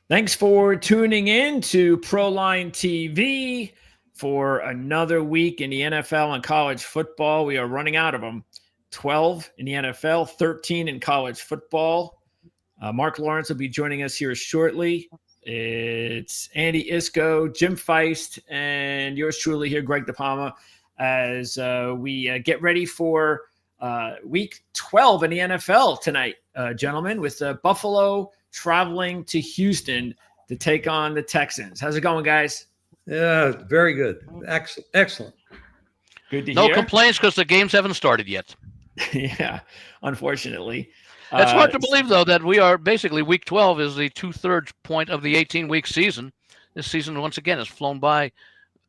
Thanks for tuning in to Proline TV for another week in the NFL and college football. We are running out of them. 12 in the NFL, 13 in college football. Mark Lawrence will be joining us here shortly. It's Andy Isco, Jim Feist, and yours truly here, Greg DePalma, as we get ready for week 12 in the NFL tonight, gentlemen, with Buffalo traveling to Houston to take on the Texans. How's it going, guys? Yeah, very good. Excellent. Good to hear. No complaints because the games haven't started yet. Yeah, unfortunately. It's hard to believe, though, that we are basically week 12 is the 2/3 point of the 18-week season. This season, once again, has flown by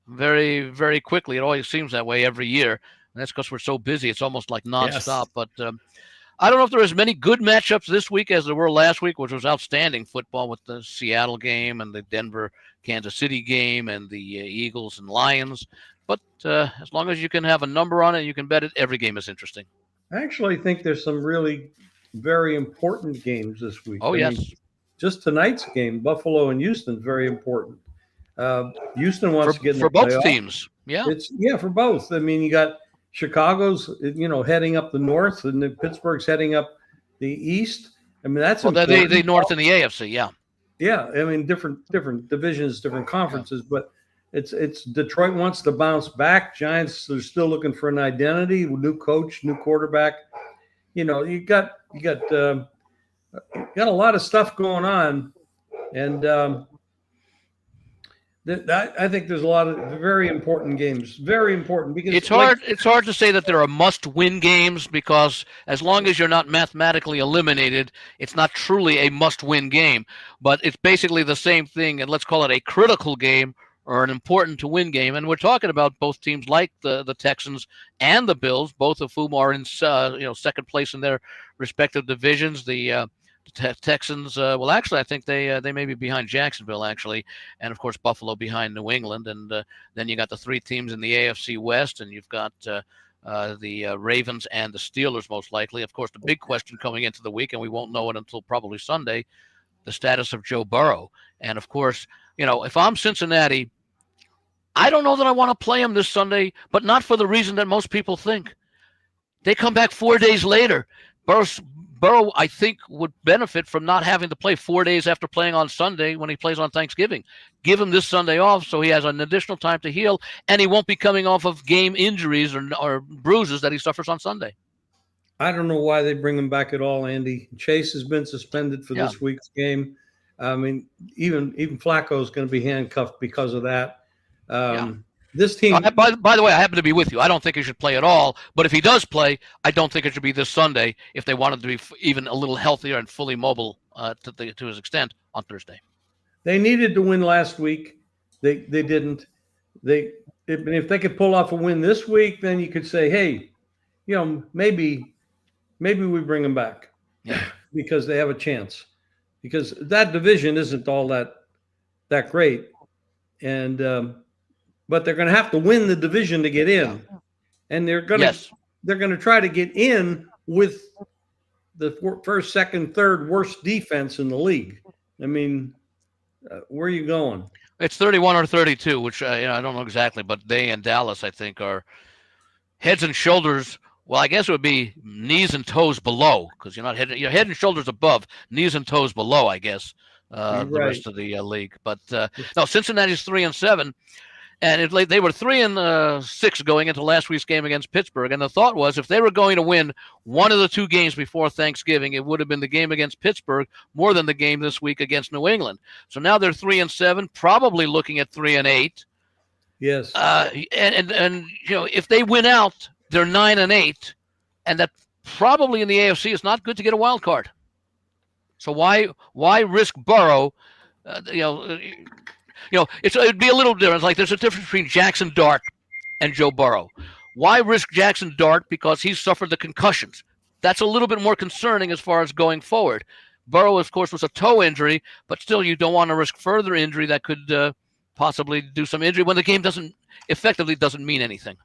very, very quickly. It always seems that way every year. And that's because we're so busy. It's almost like nonstop. Yes. But I don't know if there are as many good matchups this week as there were last week, which was outstanding football with the Seattle game and the Denver-Kansas City game and the Eagles and Lions. But as long as you can have a number on it, you can bet it, every game is interesting. I actually think there's some really very important games this week. Oh, yes. Just tonight's game, Buffalo and Houston, very important. Houston wants to get in for the both playoff. Teams. Yeah. For both. I mean, you got Chicago's, heading up the north, and Pittsburgh's heading up the east. I mean, that's the north and the AFC. Yeah. Yeah. I mean, different divisions, different conferences, but it's Detroit wants to bounce back. Giants, they're still looking for an identity, new coach, new quarterback. You got a lot of stuff going on, and I think there's a lot of very important games. Very important because it's hard. It's hard to say that there are must-win games because as long as you're not mathematically eliminated, it's not truly a must-win game. But it's basically the same thing, and let's call it a critical game or an important-to-win game. And we're talking about both teams like the Texans and the Bills, both of whom are in second place in their respective divisions. The Texans, well, actually, I think they may be behind Jacksonville, actually, and, of course, Buffalo behind New England. And then you got the three teams in the AFC West, and you've got the Ravens and the Steelers, most likely. Of course, the big question coming into the week, and we won't know it until probably Sunday, the status of Joe Burrow. And, of course, if I'm Cincinnati, I don't know that I want to play him this Sunday, but not for the reason that most people think. They come back 4 days later. Burrow, I think, would benefit from not having to play 4 days after playing on Sunday when he plays on Thanksgiving. Give him this Sunday off so he has an additional time to heal, and he won't be coming off of game injuries or bruises that he suffers on Sunday. I don't know why they bring him back at all, Andy. Chase has been suspended for this week's game. I mean, even Flacco is going to be handcuffed because of that. This team. By the way, I happen to be with you. I don't think he should play at all. But if he does play, I don't think it should be this Sunday if they wanted to be even a little healthier and fully mobile to his extent on Thursday. They needed to win last week. They didn't. If they could pull off a win this week, then you could say, hey, maybe we bring them back because they have a chance. Because that division isn't all that great, and but they're going to have to win the division to get in, and they're going to try to get in with the first, second, third worst defense in the league. I mean, where are you going? It's 31 or 32, which I don't know exactly, but they and Dallas, I think, are heads and shoulders. Well, I guess it would be knees and toes below because you're head and shoulders above, knees and toes below, I guess, the rest of the league. But no, Cincinnati's 3-7, and they were 3-6 going into last week's game against Pittsburgh. And the thought was if they were going to win one of the two games before Thanksgiving, it would have been the game against Pittsburgh more than the game this week against New England. So now they're 3-7, probably looking at 3-8. Yes. And if they win out, they're 9-8, and that probably in the AFC is not good to get a wild card. So why risk Burrow? It'd be a little different. Like there's a difference between Jackson Dart and Joe Burrow. Why risk Jackson Dart because he's suffered the concussions? That's a little bit more concerning as far as going forward. Burrow, of course, was a toe injury, but still you don't want to risk further injury that could possibly do some injury when the game doesn't mean anything.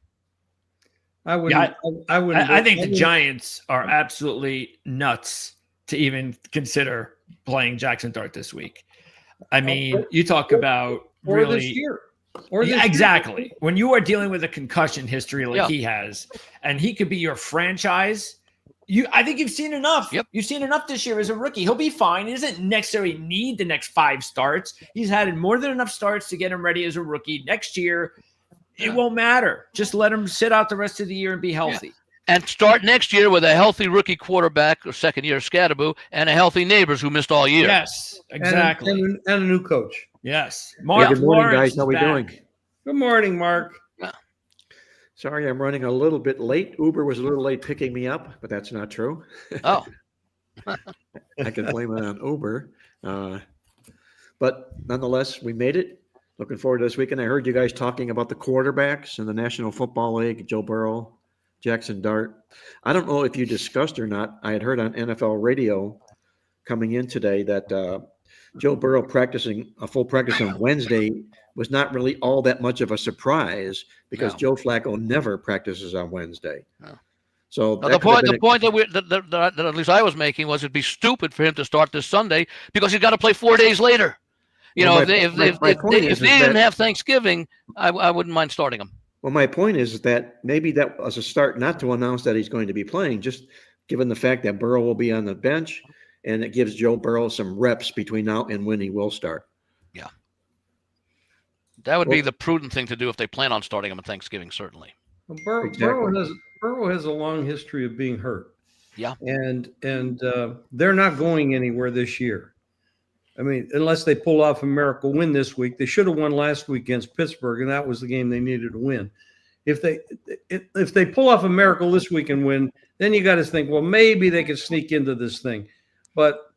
I wouldn't. I think the Giants are absolutely nuts to even consider playing Jackson Dart this week. I mean, you talk about or really this year. Or this Yeah, year. exactly. When you are dealing with a concussion history like Yeah. he has, and he could be your franchise, I think you've seen enough. Yep. You've seen enough this year as a rookie. He'll be fine. He doesn't necessarily need the next 5 starts. He's had more than enough starts to get him ready as a rookie. Next year, it won't matter. Just let him sit out the rest of the year and be healthy. And start next year with a healthy rookie quarterback, or second-year Scadaboo, and a healthy Neighbors who missed all year. Yes, exactly. And a new coach. Yes. Hey, good morning, Lawrence guys. How is we back. doing? Good morning, Mark. Sorry, I'm running a little bit late. Uber was a little late picking me up, but that's not true. Oh, I can blame it on Uber. But nonetheless, we made it. Looking forward to this weekend. I heard you guys talking about the quarterbacks in the National Football League, Joe Burrow, Jackson Dart. I don't know if you discussed or not. I had heard on NFL radio coming in today that Joe Burrow practicing a full practice on Wednesday was not really all that much of a surprise because No. Joe Flacco never practices on Wednesday. No. So now, that the point that at least I was making was it'd be stupid for him to start this Sunday because he's got to play 4 days later. You Well, know, if they didn't have Thanksgiving, I wouldn't mind starting him. Well, my point is that maybe that was a start not to announce that he's going to be playing, just given the fact that Burrow will be on the bench, and it gives Joe Burrow some reps between now and when he will start. Yeah. That would be the prudent thing to do if they plan on starting him on Thanksgiving, certainly. Well, Exactly. Burrow has a long history of being hurt. Yeah. And they're not going anywhere this year. I mean, unless they pull off a miracle win this week. They should have won last week against Pittsburgh, and that was the game they needed to win. If they pull off a miracle this week and win, then you got to think, well, maybe they could sneak into this thing. But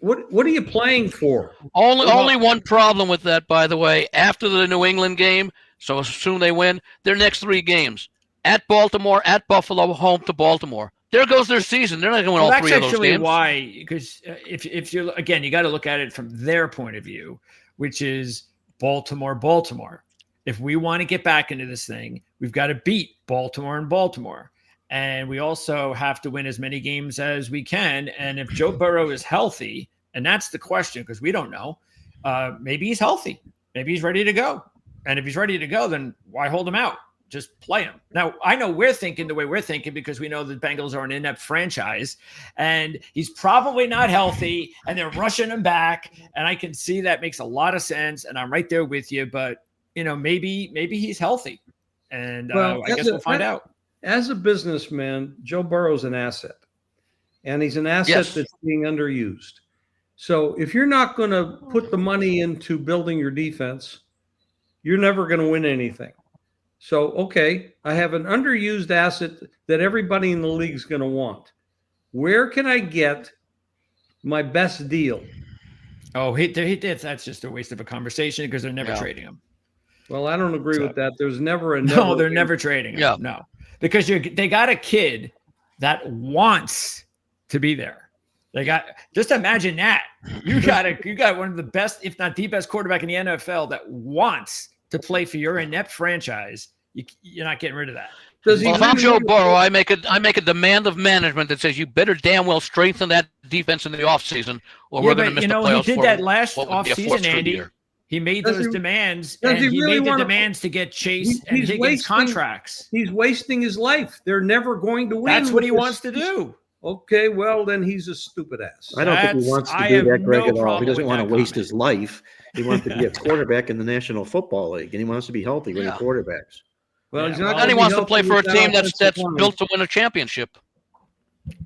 what are you playing for? Only one problem with that, by the way, after the New England game, so assume they win, their next 3 games. At Baltimore, at Buffalo, home to Baltimore. There goes their season. They're not going to win all 3 of those games. That's actually why, because if you're, again, you got to look at it from their point of view, which is Baltimore. If we want to get back into this thing, we've got to beat Baltimore. And we also have to win as many games as we can. And if Joe Burrow is healthy, and that's the question, because we don't know, maybe he's healthy. Maybe he's ready to go. And if he's ready to go, then why hold him out? Just play him. Now, I know we're thinking the way we're thinking because we know the Bengals are an inept franchise and he's probably not healthy and they're rushing him back. And I can see that makes a lot of sense. And I'm right there with you. But, maybe he's healthy. And I guess we'll find out. As a businessman, Joe Burrow's an asset. And he's an asset that's being underused. So if you're not going to put the money into building your defense, you're never going to win anything. So, okay, I have an underused asset that everybody in the league is going to want. Where can I get my best deal? Oh, that's just a waste of a conversation because they're never trading him. Well, I don't agree with that. There's never a no, they're never trading him. Yeah. No, because they got a kid that wants to be there. Just imagine that. You got one of the best, if not the best quarterback in the NFL that wants to play for your inept franchise. You're not getting rid of that. If I'm Joe Burrow, I make a demand of management that says you better damn well strengthen that defense in the offseason, or we're going to miss the playoffs. He did that last offseason, Andy. He made those demands, and he made the demands to get Chase and Higgins contracts. He's wasting his life. They're never going to win. That's what he wants to do. Okay, well, then he's a stupid ass. I don't think he wants to do that, Greg, at all. He doesn't want to waste his life. He wants to be a quarterback in the National Football League, and he wants to be healthy when he quarterbacks. Well, he's not. And he wants to play for a team that's built to win a championship.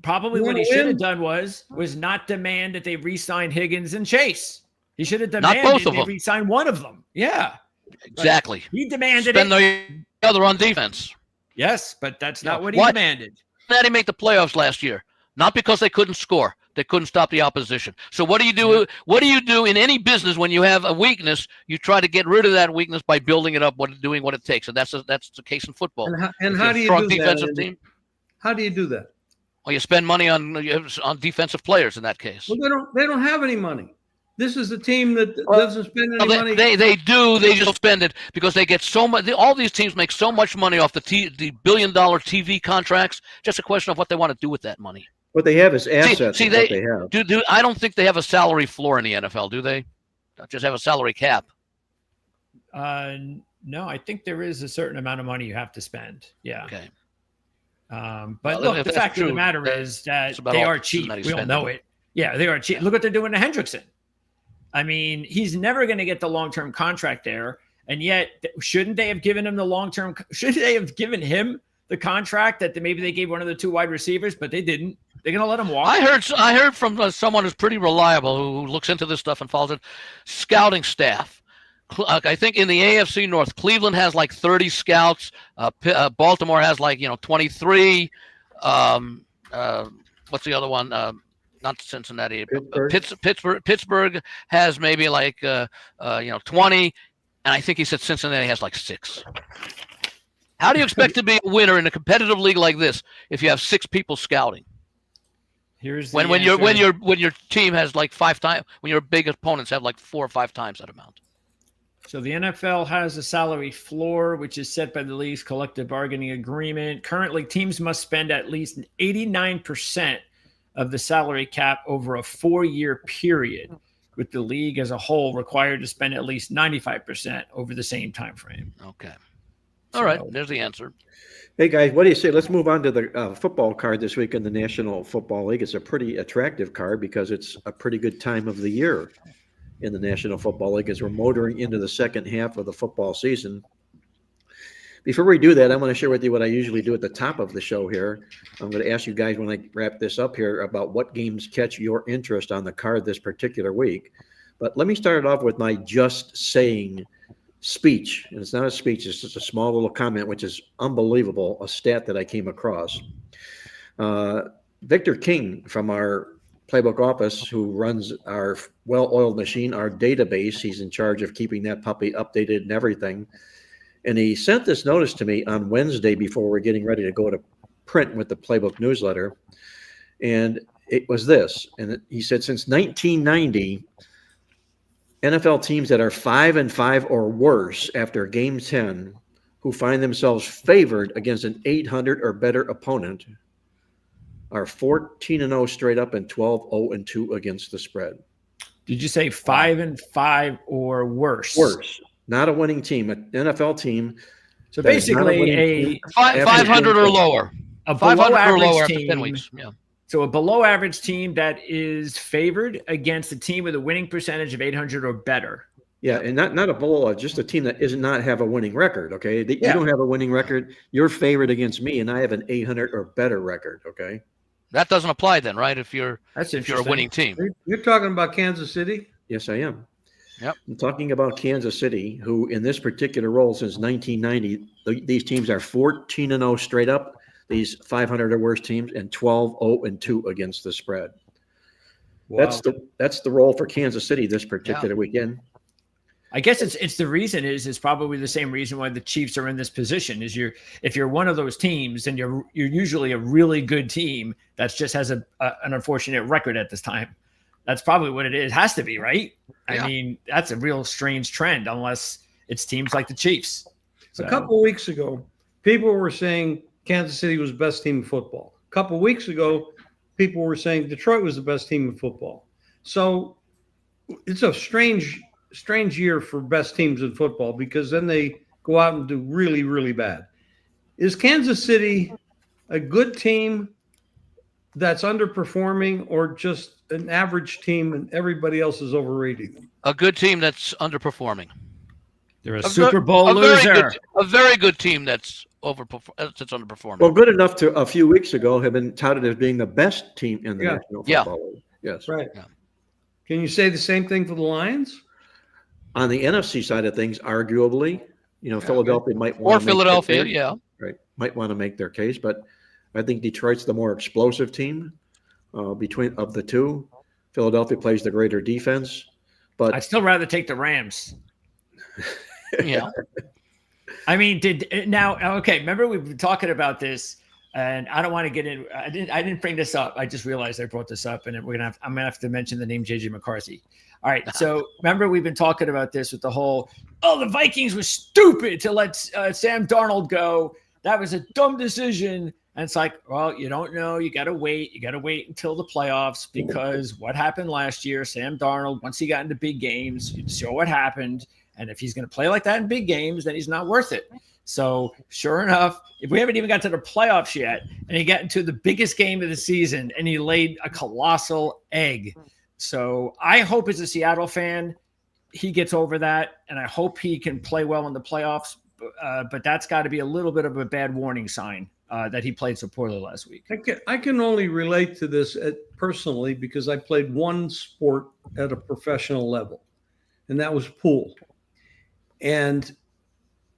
Probably what he should have done was not demand that they re-sign Higgins and Chase. He should have demanded they re-sign one of them. Yeah, exactly. But he demanded spend the other on defense. Yes, but that's not what he demanded. Why did he make the playoffs last year? Not because they couldn't score. They couldn't stop the opposition. So what do you do? What do you do in any business when you have a weakness? You try to get rid of that weakness by building it up, doing what it takes. And that's the case in football. And how do you do that? How do you do that? Well, you spend money on defensive players in that case. Well, they don't have any money. This is a team that doesn't spend any money. They do. They just spend it because they get so much. All these teams make so much money off the billion-dollar TV contracts. Just a question of what they want to do with that money. What they have is assets. See, they have. I don't think they have a salary floor in the NFL, do they? just have a salary cap? No, I think there is a certain amount of money you have to spend. Yeah. Okay. But Well, look, if the that's fact of the true, matter is that that's about they all are cheap. that he's We all know spending. it. Yeah, they are cheap. Look what they're doing to Hendrickson. I mean, he's never going to get the long-term contract there. And yet, shouldn't they have given him the long-term? Should they have given him the contract that maybe they gave one of the two wide receivers, but they didn't? They're going to let him walk. I heard from someone who's pretty reliable who looks into this stuff and follows it. Scouting staff. I think in the AFC North, Cleveland has like 30 scouts. Baltimore has 23. What's the other one? Not Cincinnati. Pittsburgh has maybe 20. And I think he said Cincinnati has like 6. How do you expect to be a winner in a competitive league like this if you have 6 people scouting? Here's when your team has like 5 times, when your big opponents have like 4 or 5 times that amount. So the NFL has a salary floor, which is set by the league's collective bargaining agreement. Currently, teams must spend at least 89% of the salary cap over a 4-year period, with the league as a whole required to spend at least 95% over the same time frame. Okay. All right. There's the answer. Hey, guys, what do you say? Let's move on to the football card this week in the National Football League. It's a pretty attractive card because it's a pretty good time of the year in the National Football League as we're motoring into the second half of the football season. Before we do that, I'm going to share with you what I usually do at the top of the show here. I'm going to ask you guys when I wrap this up here about what games catch your interest on the card this particular week. But let me start it off with my just saying speech. And it's not a speech, it's just a small little comment, which is unbelievable, a stat that I came across. Victor King from our Playbook office, who runs our well-oiled machine, our database, he's in charge of keeping that puppy updated and everything. And he sent this notice to me on Wednesday before we're getting ready to go to print with the Playbook newsletter. And it was this. And he said, since 1990, NFL teams that are 5-5 or worse after game 10, who find themselves favored against an 800 or better opponent, are 14-0 straight up and 12-0-2 against the spread. Did you say 5-5 or worse? Worse. Not a winning team, an NFL team. So basically 500 or lower. A 500 or lower team, after 10 weeks. Yeah. So a below average team that is favored against a team with a winning percentage of 800 or better. Yeah, and not a below, just a team that does not have a winning record, okay? You don't have a winning record. You're favored against me, and I have an 800 or better record, okay? That doesn't apply then, right? If you're a winning team. You're talking about Kansas City? Yes, I am. Yep. I'm talking about Kansas City, who in this particular role since 1990, these teams are 14-0 straight up, these 500 or worse teams, and 12-0-2 against the spread. Wow. That's the role for Kansas City this particular weekend. I guess it's the reason is probably the same reason why the Chiefs are in this position is if you're one of those teams, then you're usually a really good team that just has an unfortunate record at this time. That's probably what it is. It has to be, right? Yeah. I mean, that's a real strange trend unless it's teams like the Chiefs. So. A couple of weeks ago, people were saying Kansas City was the best team in football. A couple of weeks ago, people were saying Detroit was the best team in football. So it's a strange year for best teams in football because then they go out and do really, really bad. Is Kansas City a good team that's underperforming or just an average team and everybody else is overrating them? A good team that's underperforming. They're a Super Bowl loser. A very good team that's underperforming. Well, good enough to a few weeks ago have been touted as being the best team in the National Football League. Yes. Right. Yeah. Can you say the same thing for the Lions? On the NFC side of things, arguably, Philadelphia might want to might want to make their case, but I think Detroit's the more explosive team between of the two. Philadelphia plays the greater defense, but I'd still rather take the Rams. Yeah. I mean, remember we've been talking about this, and I don't want to get in. I didn't bring this up. I just realized I brought this up, and I'm gonna have to mention the name JJ McCarthy. All right. So remember we've been talking about this with the whole, the Vikings were stupid to let Sam Darnold go. That was a dumb decision. And it's like, well, you don't know. You got to wait. You got to wait until the playoffs, because what happened last year, Sam Darnold, once he got into big games, you saw what happened. And if he's going to play like that in big games, then he's not worth it. So sure enough, if we haven't even got to the playoffs yet, and he got into the biggest game of the season, and he laid a colossal egg. So I hope, as a Seattle fan, he gets over that, and I hope he can play well in the playoffs. But that's got to be a little bit of a bad warning sign that he played so poorly last week. I can only relate to this personally because I played one sport at a professional level, and that was pool. And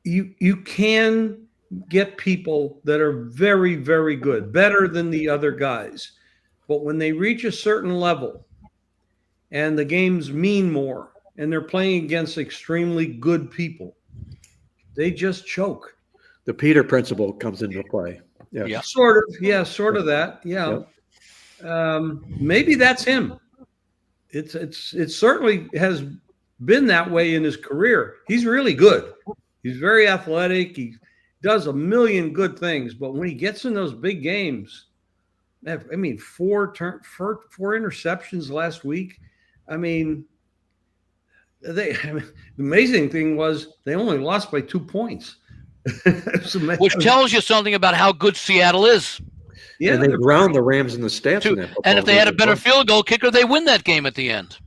you can get people that are very, very good, better than the other guys. But when they reach a certain level and the games mean more and they're playing against extremely good people, they just choke. The Peter principle comes into play. Yeah. Sort of. Yeah, sort of that. Yeah. Maybe that's him. It certainly has been that way in his career. He's really good. He's very athletic. He does a million good things, but when he gets in those big games, I mean, four interceptions last week. I mean, the amazing thing was they only lost by 2 points. Which tells you something about how good Seattle is. Yeah, and they ground the Rams in the stats. And if they had a better field goal kicker, they win that game at the end.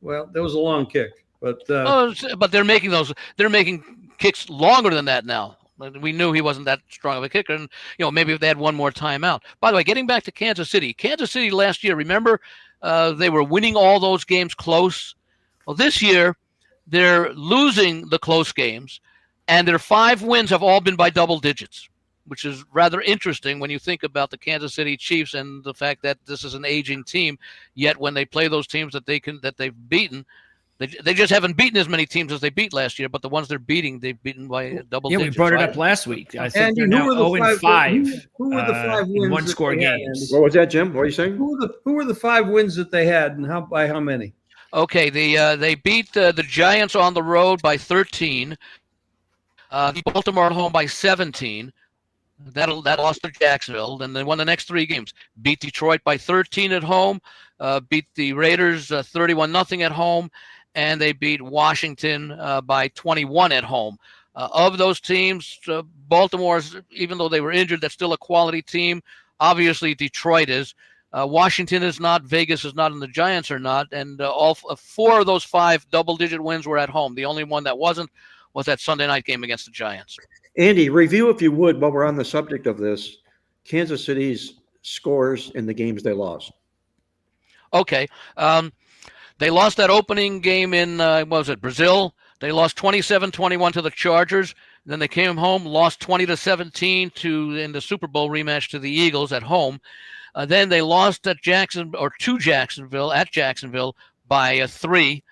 Well, that was a long kick, but they're making kicks longer than that now. We knew he wasn't that strong of a kicker, and maybe if they had one more timeout. By the way, getting back to Kansas City last year, remember they were winning all those games close. Well, this year they're losing the close games, and their 5 wins have all been by double digits, which is rather interesting when you think about the Kansas City Chiefs and the fact that this is an aging team. Yet when they play those teams that they've beaten, they just haven't beaten as many teams as they beat last year. But the ones they're beating, they've beaten by double digits. Yeah, we brought it up last week. I think they're now 0-5. Who were the 5 wins? In one-score games. What was that, Jim? What are you saying? Who were the 5 wins that they had, and by how many? Okay, they beat the Giants on the road by 13. Baltimore at home by 17. That lost to Jacksonville. Then they won the next 3 games. Beat Detroit by 13 at home. Beat the Raiders 31-0 at home. And they beat Washington by 21 at home. Of those teams, Baltimore's, even though they were injured, that's still a quality team. Obviously, Detroit is. Washington is not. Vegas is not, and the Giants are not. And all 4 of those 5 double-digit wins were at home. The only one that wasn't was that Sunday night game against the Giants. Andy, review, if you would, while we're on the subject of this, Kansas City's scores in the games they lost. Okay. They lost that opening game in, Brazil. They lost 27-21 to the Chargers. Then they came home, lost 20-17 in the Super Bowl rematch to the Eagles at home. Then they lost to Jacksonville by 3.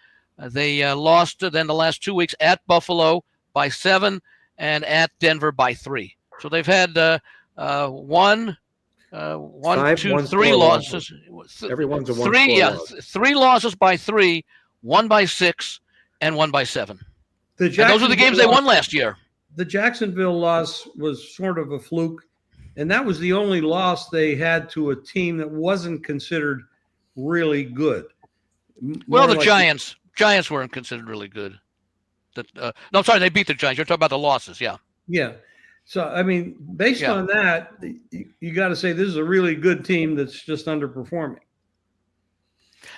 They lost then the last 2 weeks at Buffalo by 7 and at Denver by 3. So they've had 3 losses. Everyone's a 3, loss. 3 losses by 3, 1 by 6, and 1 by 7. And those are the games they won last year. The Jacksonville loss was sort of a fluke, and that was the only loss they had to a team that wasn't considered really good. Well, the Giants weren't considered really good. No, sorry, they beat the Giants. You're talking about the losses, yeah. Yeah. So, I mean, based on that, you got to say this is a really good team that's just underperforming.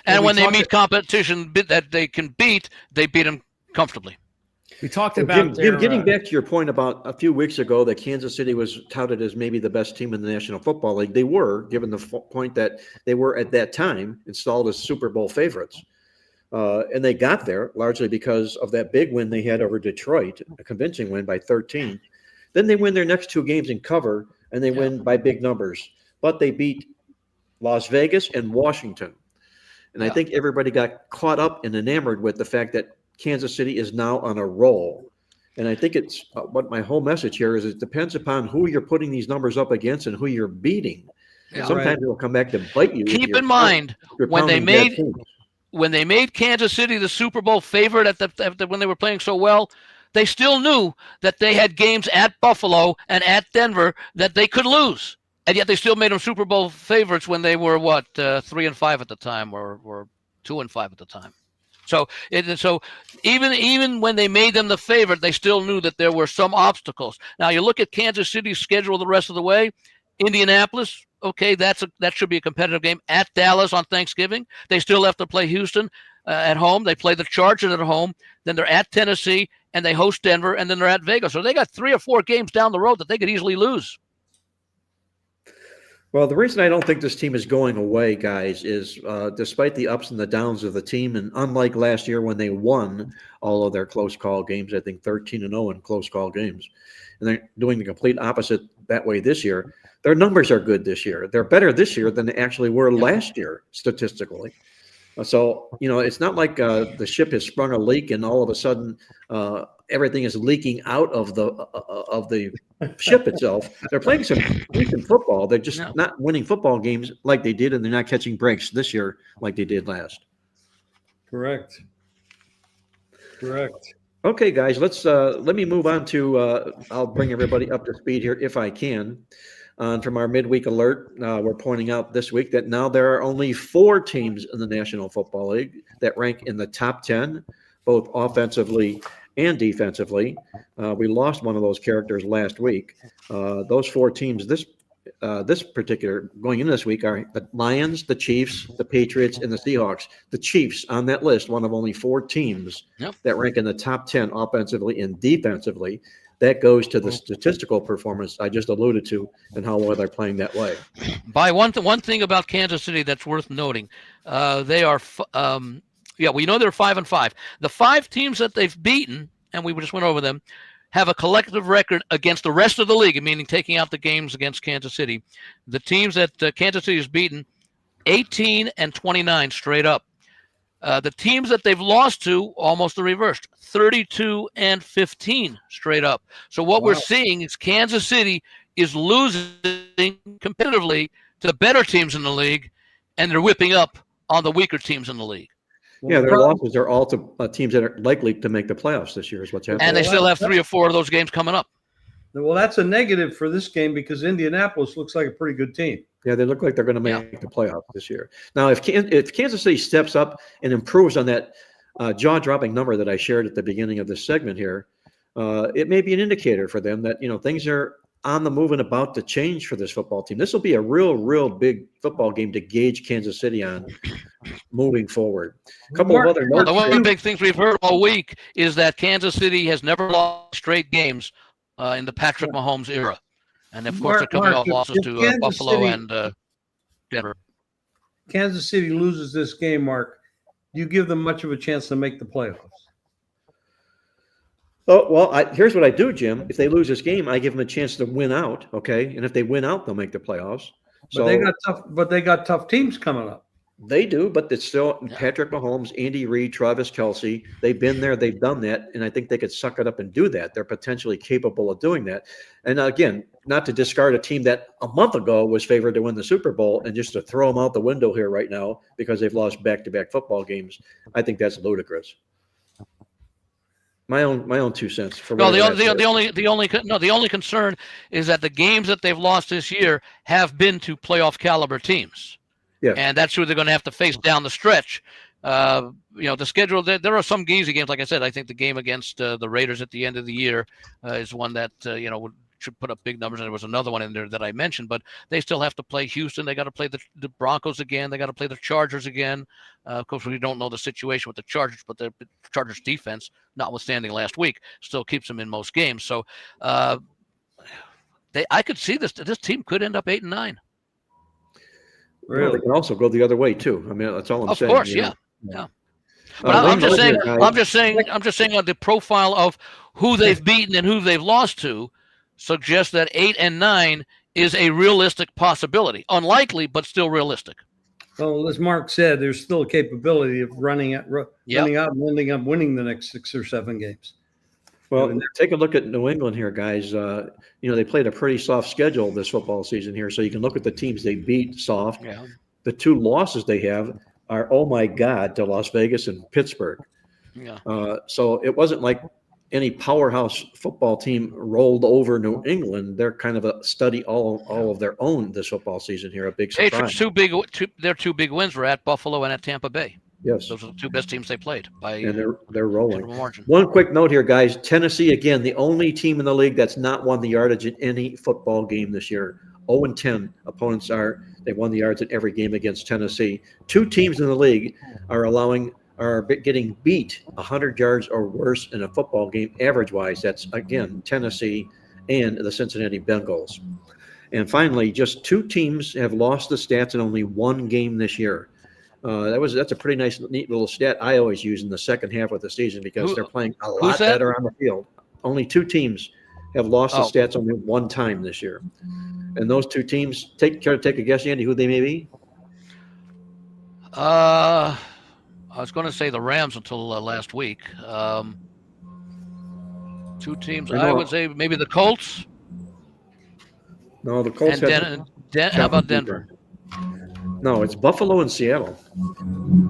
And when they meet competition that they can beat, they beat them comfortably. We talked about Jim, getting back to your point about a few weeks ago that Kansas City was touted as maybe the best team in the National Football League. They were, given the point that they were at that time installed as Super Bowl favorites. And they got there largely because of that big win they had over Detroit, a convincing win by 13. Then they win their next 2 games in cover, and they win by big numbers. But they beat Las Vegas and Washington. And I think everybody got caught up and enamored with the fact that Kansas City is now on a roll. And I think it's what my whole message here is it depends upon who you're putting these numbers up against and who you're beating. Yeah, sometimes it will come back to bite you. Keep in mind, when they made Kansas City the Super Bowl favorite when they were playing so well, they still knew that they had games at Buffalo and at Denver that they could lose. And yet they still made them Super Bowl favorites when they were 3-5 at the time, or 2-5 at the time. So even when they made them the favorite, they still knew that there were some obstacles. Now you look at Kansas City's schedule the rest of the way. Indianapolis, okay, that should be a competitive game. At Dallas on Thanksgiving, they still have to play Houston at home. They play the Chargers at home. Then they're at Tennessee, and they host Denver, and then they're at Vegas. So they got 3 or 4 games down the road that they could easily lose. Well, the reason I don't think this team is going away, guys, is despite the ups and the downs of the team, and unlike last year when they won all of their close call games, I think 13-0 in close call games, and they're doing the complete opposite that way this year, their numbers are good this year. They're better this year than they actually were last year, statistically. So, it's not like the ship has sprung a leak and all of a sudden everything is leaking out of the ship itself. They're playing some decent football. They're just not winning football games like they did, and they're not catching breaks this year like they did last. Correct. Okay, guys, let me move on to I'll bring everybody up to speed here if I can. From our midweek alert, we're pointing out this week that now there are only 4 teams in the National Football League that rank in the top 10, both offensively and defensively. We lost one of those characters last week. Those 4 teams this particular going into this week are the Lions, the Chiefs, the Patriots, and the Seahawks. The Chiefs on that list, one of only 4 teams that rank in the top 10 offensively and defensively. That goes to the statistical performance I just alluded to and how well they're playing that way. By one thing about Kansas City that's worth noting, they are we know they're 5-5. The 5 teams that they've beaten, and we just went over them, have a collective record against the rest of the league, meaning taking out the games against Kansas City. The teams that Kansas City has beaten, 18-29 straight up. The teams that they've lost to, almost the reverse, 32-15 straight up. So what we're seeing is Kansas City is losing competitively to the better teams in the league, and they're whipping up on the weaker teams in the league. Yeah, their losses are all to teams that are likely to make the playoffs this year is what's happening. And they still have 3 or 4 of those games coming up. Well, that's a negative for this game because Indianapolis looks like a pretty good team. Yeah, they look like they're going to make the playoffs this year. Now, if Kansas City steps up and improves on that jaw-dropping number that I shared at the beginning of this segment here, it may be an indicator for them that things are on the move and about to change for this football team. This will be a real big football game to gauge Kansas City on moving forward. A couple of other notes. One of the big things we've heard all week is that Kansas City has never lost straight games in the Patrick Mahomes era. And, of course, they're coming off losses to Buffalo and Denver. Kansas City loses this game, Mark. Do you give them much of a chance to make the playoffs? Oh, well, here's what I do, Jim. If they lose this game, I give them a chance to win out, okay? And if they win out, they'll make the playoffs. But they got tough teams coming up. They do, but it's still Patrick Mahomes, Andy Reid, Travis Kelce. They've been there, they've done that, and I think they could suck it up and do that. They're potentially capable of doing that. And again, not to discard a team that a month ago was favored to win the Super Bowl and just to throw them out the window here right now because they've lost back-to-back football games. I think that's ludicrous. My own 2 cents. The only concern is that the games that they've lost this year have been to playoff caliber teams. Yeah. And that's who they're going to have to face down the stretch. The schedule, there are some easy games. Like I said, I think the game against the Raiders at the end of the year is one that, should put up big numbers. And there was another one in there that I mentioned, but they still have to play Houston. They got to play the Broncos again. They got to play the Chargers again. Of course, we don't know the situation with the Chargers, but the Chargers defense, notwithstanding last week, still keeps them in most games. So I could see this team could end up 8-9. Really? Well, they can also go the other way too. I mean, that's all I'm saying. Of course, yeah. But I'm just saying on the profile of who they've beaten and who they've lost to suggests that 8-9 is a realistic possibility. Unlikely, but still realistic. Well, as Mark said, there's still a capability of running out and ending up winning the next 6 or 7 games. Well, take a look at New England here, guys. They played a pretty soft schedule this football season here, so you can look at the teams they beat soft. Yeah. The 2 losses they have are, oh my God, to Las Vegas and Pittsburgh. Yeah. So it wasn't like any powerhouse football team rolled over New England, they're kind of a study all of their own this football season here. A big surprise. Patriots their two big wins were at Buffalo and at Tampa Bay. Yes, Those are the two best teams they played by and they're rolling. considerable margin. One quick note here, guys. Tennessee, again, the only team in the league that's not won the yardage in any football game this year. 0-10 opponents they won the yards in every game against Tennessee. Two teams in the league are getting beat 100 yards or worse in a football game average-wise. That's, again, Tennessee and the Cincinnati Bengals. And finally, just two teams have lost the stats in only one game this year. That's a pretty nice, neat little stat I always use in the second half of the season because they're playing a lot better on the field. Only two teams have lost the stats only one time this year. And those two teams, take a guess, Andy, who they may be? I was going to say the Rams until last week. Two teams. I would say maybe the Colts. No, the Colts. And how about Denver? No, it's Buffalo and Seattle.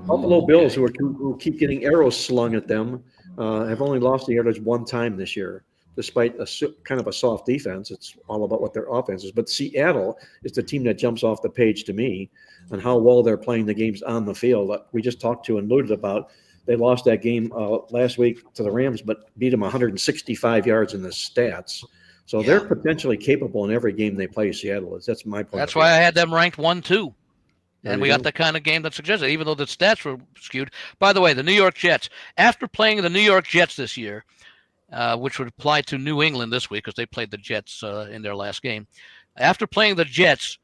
Buffalo Bills, who keep getting arrows slung at them, have only lost the yardage one time this year, despite kind of a soft defense. It's all about what their offense is. But Seattle is the team that jumps off the page to me on how well they're playing the games on the field. We just talked to and alluded about. They lost that game last week to the Rams, but beat them 165 yards in the stats. So they're potentially capable in every game they play. Seattle is. That's my point. That's why I had them ranked 1-2. And we got the kind of game that suggested, even though the stats were skewed. By the way, the New York Jets, after playing the New York Jets this year, which would apply to New England this week because they played the Jets in their last game. After playing the Jets,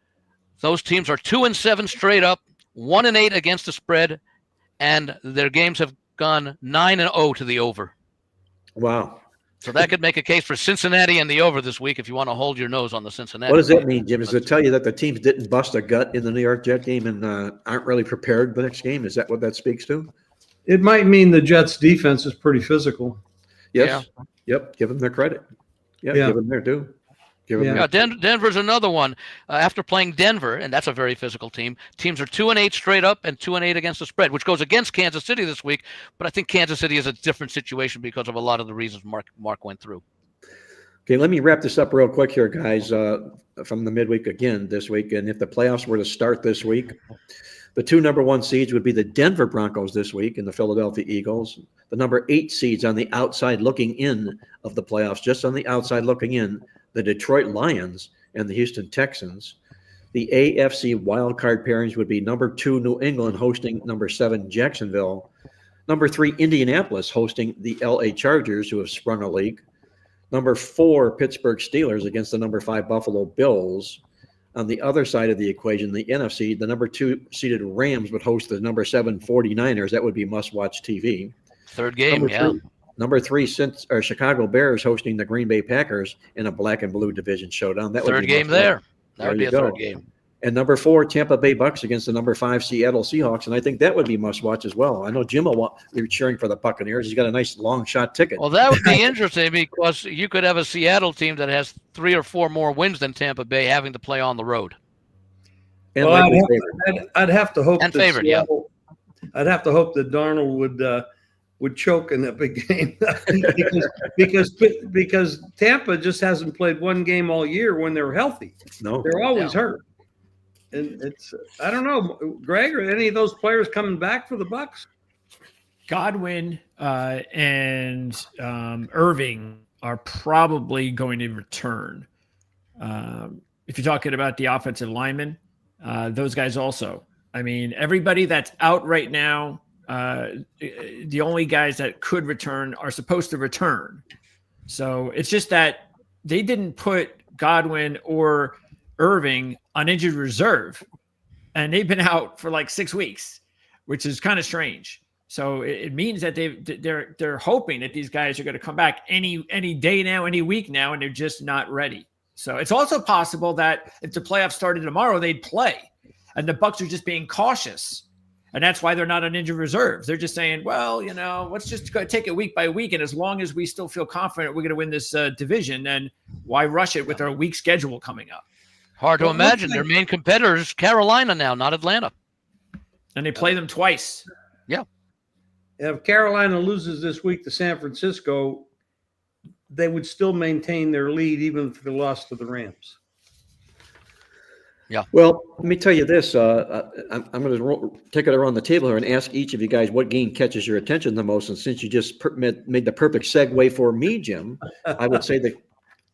those teams are 2-7 straight up, 1-8 against the spread, and their games have gone 9-0 to the over. Wow. So that could make a case for Cincinnati and the over this week if you want to hold your nose on the Cincinnati. What does that mean, Jim? Does it tell you that the teams didn't bust a gut in the New York Jet game and aren't really prepared for the next game? Is that what that speaks to? It might mean the Jets' defense is pretty physical. Yes. Yeah. Yep. Give them their credit. Give them their due. Denver's another one. After playing Denver, and that's a very physical team, teams are 2-8 straight up and 2-8 against the spread, which goes against Kansas City this week. But I think Kansas City is a different situation because of a lot of the reasons Mark went through. Okay, let me wrap this up real quick here, guys, from the midweek again this week. And if the playoffs were to start this week, the two number 1 seeds would be the Denver Broncos this week and the Philadelphia Eagles. The number 8 seeds on the outside looking in of the playoffs, just on the outside looking in, the Detroit Lions and the Houston Texans. The AFC wildcard pairings would be number 2 New England hosting number 7 Jacksonville. Number 3 Indianapolis hosting the LA Chargers, who have sprung a leak. Number 4 Pittsburgh Steelers against the number 5 Buffalo Bills. On the other side of the equation, the NFC, the number 2 seeded Rams would host the number 7 49ers. That would be must-watch TV. Third game, Number 3, Chicago Bears hosting the Green Bay Packers in a black and blue division showdown. That would third be game there. That would be a third game. And number 4, Tampa Bay Bucks against the number 5 Seattle Seahawks, and I think that would be must-watch as well. I know Jim will be cheering for the Buccaneers. He's got a nice long shot ticket. Well, that would be interesting because you could have a Seattle team that has 3 or 4 more wins than Tampa Bay having to play on the road. And well, I'd have to hope and favored, I'd have to hope that Darnold would choke in that big game because Tampa just hasn't played one game all year when they're healthy. No, they're always hurt. And it's, I don't know, Greg, are any of those players coming back for the Bucks? Godwin and Irving are probably going to return. If you're talking about the offensive linemen, those guys also. I mean, everybody that's out right now, the only guys that could return are supposed to return. So it's just that they didn't put Godwin or Irving on injured reserve, and they've been out for like 6 weeks, which is kind of strange. So it means that they're hoping that these guys are going to come back any day now, any week now, and they're just not ready. So it's also possible that if the playoffs started tomorrow, they'd play, and the Bucs are just being cautious, and that's why they're not on injured reserves. They're just saying, well, let's just go take it week by week, and as long as we still feel confident we're going to win this division, then why rush it with our weak schedule coming up? Hard to imagine. Their main competitor is Carolina now, not Atlanta. And they play them twice. Yeah. If Carolina loses this week to San Francisco, they would still maintain their lead even if they lost to the Rams. Yeah. Well, let me tell you this. I'm going to take it around the table here and ask each of you guys what game catches your attention the most. And since you just made the perfect segue for me, Jim, I would say the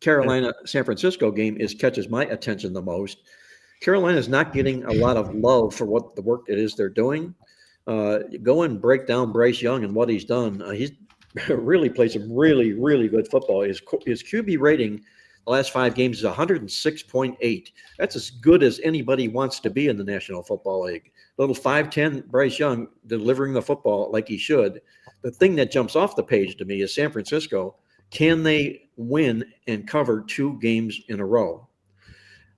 Carolina-San Francisco game catches my attention the most. Carolina is not getting a lot of love for what the work it is they're doing. Go and break down Bryce Young and what he's done. He's really played some really, really good football. His QB rating the last 5 games is 106.8. That's as good as anybody wants to be in the National Football League. Little 5'10" Bryce Young delivering the football like he should. The thing that jumps off the page to me is San Francisco. Can they win and cover 2 games in a row?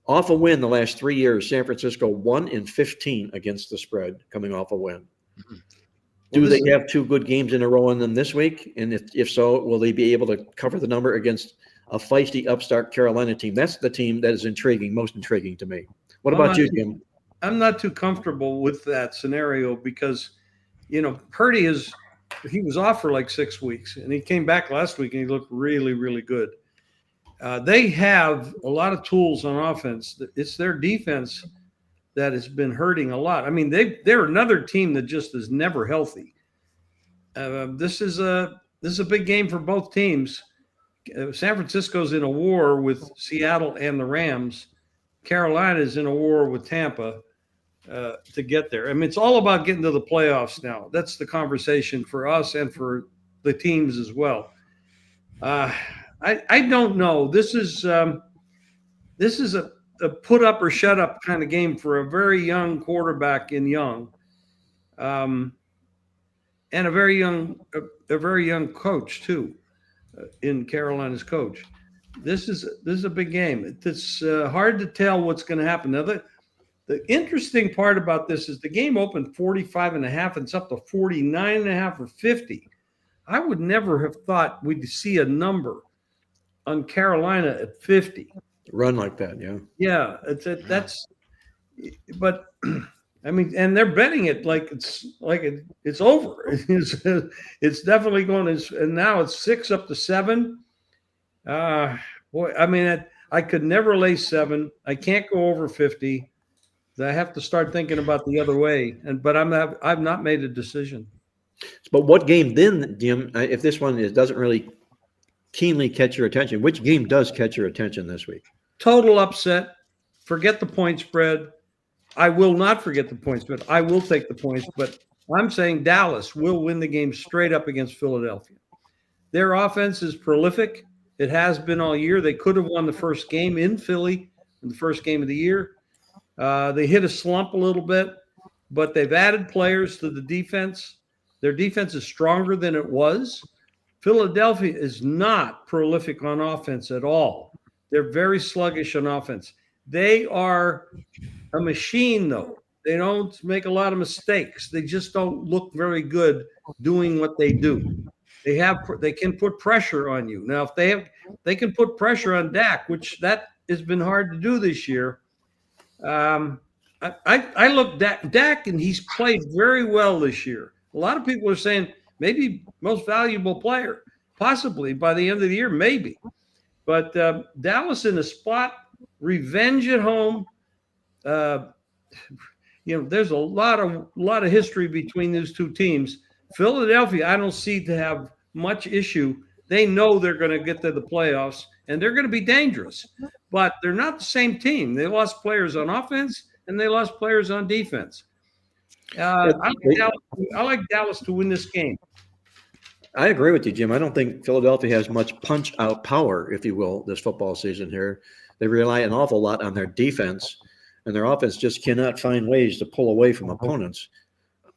Off a win the last 3 years, San Francisco 1-15 against the spread coming off a win. Mm-hmm. Do they have 2 good games in a row on them this week? And if so, will they be able to cover the number against a feisty upstart Carolina team? That's the team that is most intriguing to me. What about you, Jim? I'm not too comfortable with that scenario because, Purdy he was off for like 6 weeks and he came back last week and he looked really, really good. They have a lot of tools on offense. It's their defense that has been hurting a lot. I mean, they're another team that just is never healthy. This is a big game for both teams. San Francisco's in a war with Seattle and the Rams. Carolina's in a war with Tampa to get there. I mean, it's all about getting to the playoffs now. That's the conversation for us and for the teams as well. I don't know. This is a put up or shut up kind of game for a very young quarterback in Young, and a very young coach too, in Carolina's coach. This is a big game. It's hard to tell what's going to happen. Now, the interesting part about this is the game opened 45.5 and it's up to 49.5 or 50. I would never have thought we'd see a number on Carolina at 50. Run like that, yeah. Yeah, but I mean, and they're betting it like it's over. It's definitely going to, and now it's 6 up to 7. Boy, I mean, I could never lay 7. I can't go over 50. I have to start thinking about the other way. But I've not made a decision. But what game then, Jim? If this one doesn't really keenly catch your attention, which game does catch your attention this week? Total upset. Forget the point spread. I will not forget the point spread. I will take the points, but I'm saying Dallas will win the game straight up against Philadelphia. Their offense is prolific. It has been all year. They could have won the first game in Philly in the first game of the year. They hit a slump a little bit, but they've added players to the defense. Their defense is stronger than it was. Philadelphia is not prolific on offense at all. They're very sluggish on offense. They are a machine, though. They don't make a lot of mistakes. They just don't look very good doing what they do. They can put pressure on you. Now, if they can put pressure on Dak, which that has been hard to do this year. I look Dak, and he's played very well this year. A lot of people are saying maybe most valuable player, possibly by the end of the year, maybe. But Dallas in a spot, revenge at home. There's a lot of history between those two teams. Philadelphia, I don't see to have much issue. They know they're going to get to the playoffs, and they're going to be dangerous. But they're not the same team. They lost players on offense, and they lost players on defense. I like Dallas to win this game. I agree with you, Jim. I don't think Philadelphia has much punch-out power, if you will, this football season here. They rely an awful lot on their defense, and their offense just cannot find ways to pull away from opponents.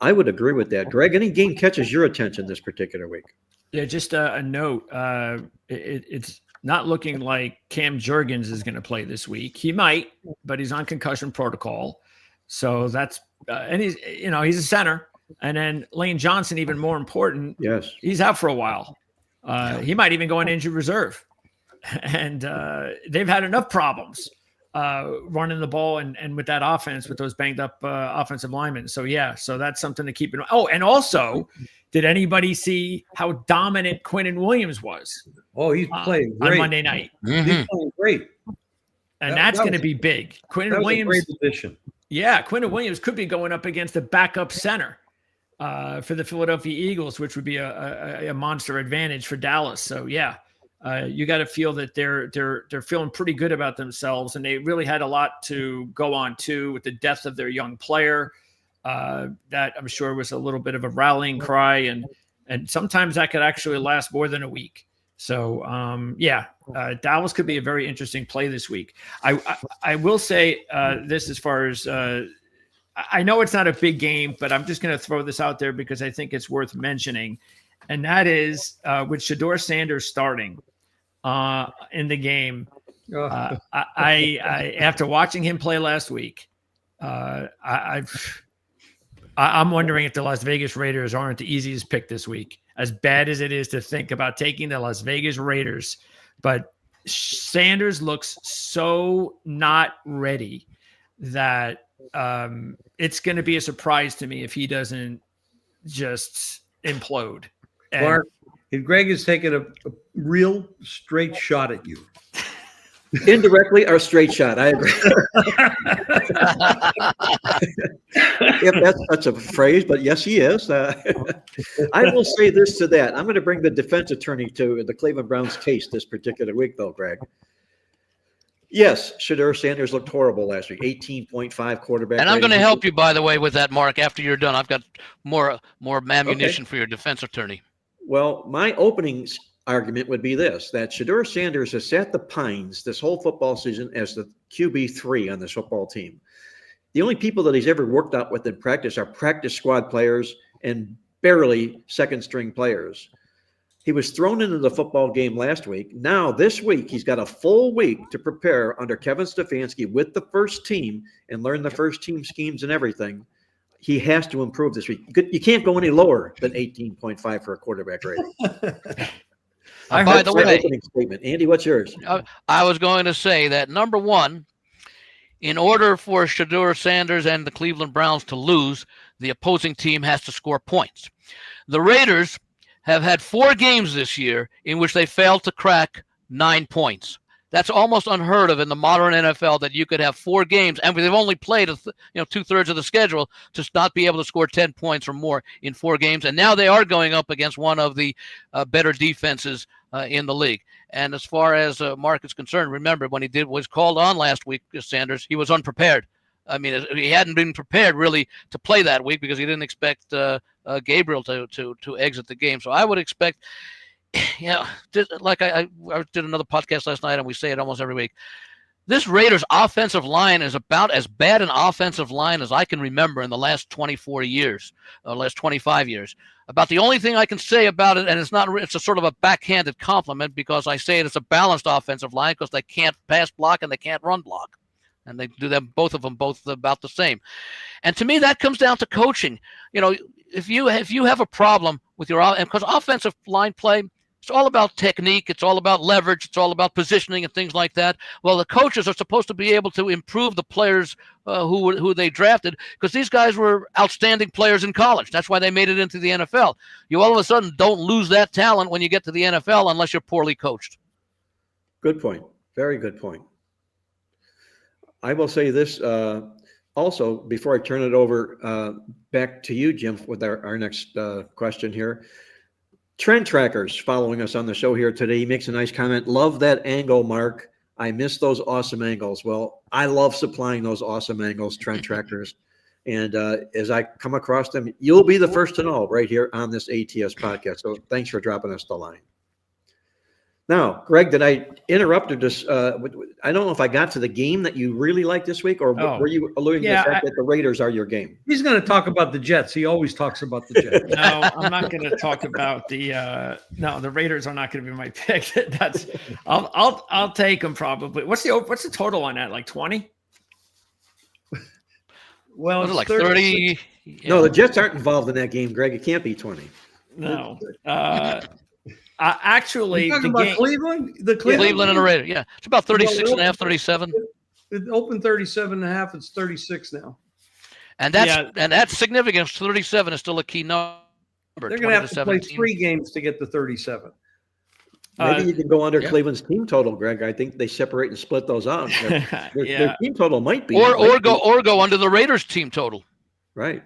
I would agree with that. Greg, any game catches your attention this particular week? Yeah, just a note. It's not looking like Cam Jurgens is going to play this week. He might, but he's on concussion protocol. So that's and he's a center. And then Lane Johnson, even more important. Yes, he's out for a while. He might even go in injured reserve. And they've had enough problems running the ball and with that offense, with those banged up offensive linemen. So so that's something to keep in mind. Oh, and also, did anybody see how dominant Quinnen Williams was? Oh, he's playing great on Monday night. He's playing great, and that's going to be big. Quinnen Williams, a great addition. Yeah, Quinnen Williams could be going up against a backup center for the Philadelphia Eagles, which would be a monster advantage for Dallas. So you got to feel that they're feeling pretty good about themselves, and they really had a lot to go on too with the death of their young player. That I'm sure was a little bit of a rallying cry, and sometimes that could actually last more than a week. So Dallas could be a very interesting play this week. I will say this as far as I know it's not a big game, but I'm just going to throw this out there because I think it's worth mentioning, and that is with Shedeur Sanders starting in the game. I after watching him play last week, I'm wondering if the Las Vegas Raiders aren't the easiest pick this week, as bad as it is to think about taking the Las Vegas Raiders. But Sanders looks so not ready that it's going to be a surprise to me if he doesn't just implode. Mark, if Greg is taking a real straight shot at you. Indirectly or straight shot. I agree. If that's such a phrase, but yes, he is. I will say this to that. I'm going to bring the defense attorney to the Cleveland Browns case this particular week, though, Greg. Yes, Shedeur Sanders looked horrible last week. 18.5 quarterback. And I'm going to help you, by the way, with that, Mark. After you're done, I've got more ammunition for your defense attorney. Well, my opening argument would be this, that Shedeur Sanders has sat the pines this whole football season as the QB3 on this football team. The only people that he's ever worked out with in practice are practice squad players and barely second-string players. He was thrown into the football game last week. Now, this week, he's got a full week to prepare under Kevin Stefanski with the first team and learn the first team schemes and everything. He has to improve this week. You can't go any lower than 18.5 for a quarterback rating. By the way, opening statement. Andy, what's yours? I was going to say that, number one, in order for Shedeur Sanders and the Cleveland Browns to lose, the opposing team has to score points. The Raiders have had 4 games this year in which they failed to crack 9 points. That's almost unheard of in the modern NFL, that you could have 4 games, and they've only played 2/3 of the schedule, to not be able to score 10 points or more in 4 games. And now they are going up against one of the better defenses in the league. And as far as Mark is concerned, remember when he was called on last week, Sanders, he was unprepared. I mean, he hadn't been prepared really to play that week because he didn't expect Gabriel to exit the game. So I would expect. Like I did another podcast last night, and we say it almost every week. This Raiders offensive line is about as bad an offensive line as I can remember in the last 24 years, last 25 years. About the only thing I can say about it, and it's a sort of a backhanded compliment because I say it's a balanced offensive line because they can't pass block and they can't run block. And they do them, both of them, both about the same. And to me, that comes down to coaching. If you have a problem with your, because offensive line play, it's all about technique. It's all about leverage. It's all about positioning and things like that. Well, the coaches are supposed to be able to improve the players who they drafted, because these guys were outstanding players in college. That's why they made it into the NFL. You all of a sudden don't lose that talent when you get to the NFL unless you're poorly coached. Good point. Very good point. I will say this also before I turn it over back to you, Jim, with our next question here. Trend Trackers following us on the show here today. He makes a nice comment. Love that angle, Mark. I miss those awesome angles. Well, I love supplying those awesome angles, Trend Trackers. And as I come across them, you'll be the first to know right here on this ATS podcast. So thanks for dropping us the line. Now, Greg, did I interrupt or just I don't know if I got to the game that you really liked this week, or were you alluding to the fact that the Raiders are your game? He's going to talk about the Jets. He always talks about the Jets. No, I'm not going to talk about the Raiders are not going to be my pick. That's I'll take them probably. What's the total on that? Like 20? Well, it's like 30. No, the Jets aren't involved in that game, Greg. It can't be 20. No. Actually, the game, Cleveland? The Cleveland and the Raiders. Yeah, it's about 36 and a half, 37. It opened 37.5. It's 36 now. And that's significant. 37 is still a key number. They're going to have to play 3 games to get to 37. Maybe you can go under yeah. Cleveland's team total, Greg. I think they separate and split those out. Their team total might be or go under the Raiders team total. Right.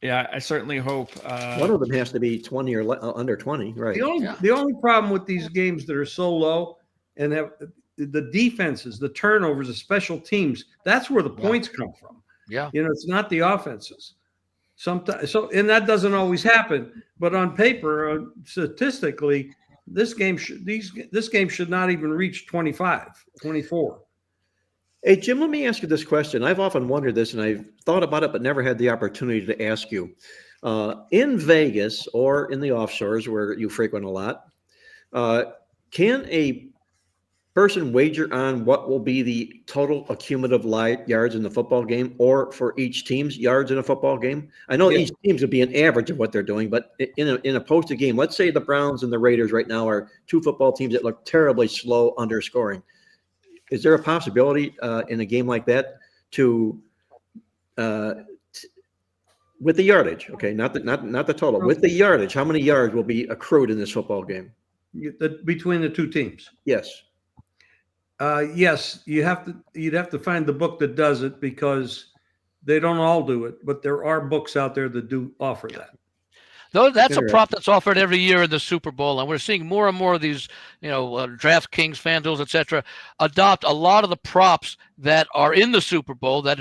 Yeah, I certainly hope one of them has to be 20 or under 20. Right. The only problem with these games that are so low and have the defenses, the turnovers, the special teams, that's where the points come from. Yeah. It's not the offenses. Sometimes, and that doesn't always happen. But on paper, statistically, this game should not even reach 25, 24. Hey, Jim, let me ask you this question. I've often wondered this, and I've thought about it, but never had the opportunity to ask you. In Vegas or in the offshores where you frequent a lot, can a person wager on what will be the total accumulative yards in the football game, or for each team's yards in a football game? I know each team's will be an average of what they're doing, but in a posted game, let's say the Browns and the Raiders right now are 2 football teams that look terribly slow underscoring. Is there a possibility in a game like that to with the yardage? Okay, not the total. With the yardage, how many yards will be accrued in this football game? Between the 2 teams? Yes. Yes, you'd have to find the book that does it, because they don't all do it, but there are books out there that do offer that. Though that's a prop that's offered every year in the Super Bowl, and we're seeing more and more of these, DraftKings, FanDuels, etc., adopt a lot of the props that are in the Super Bowl that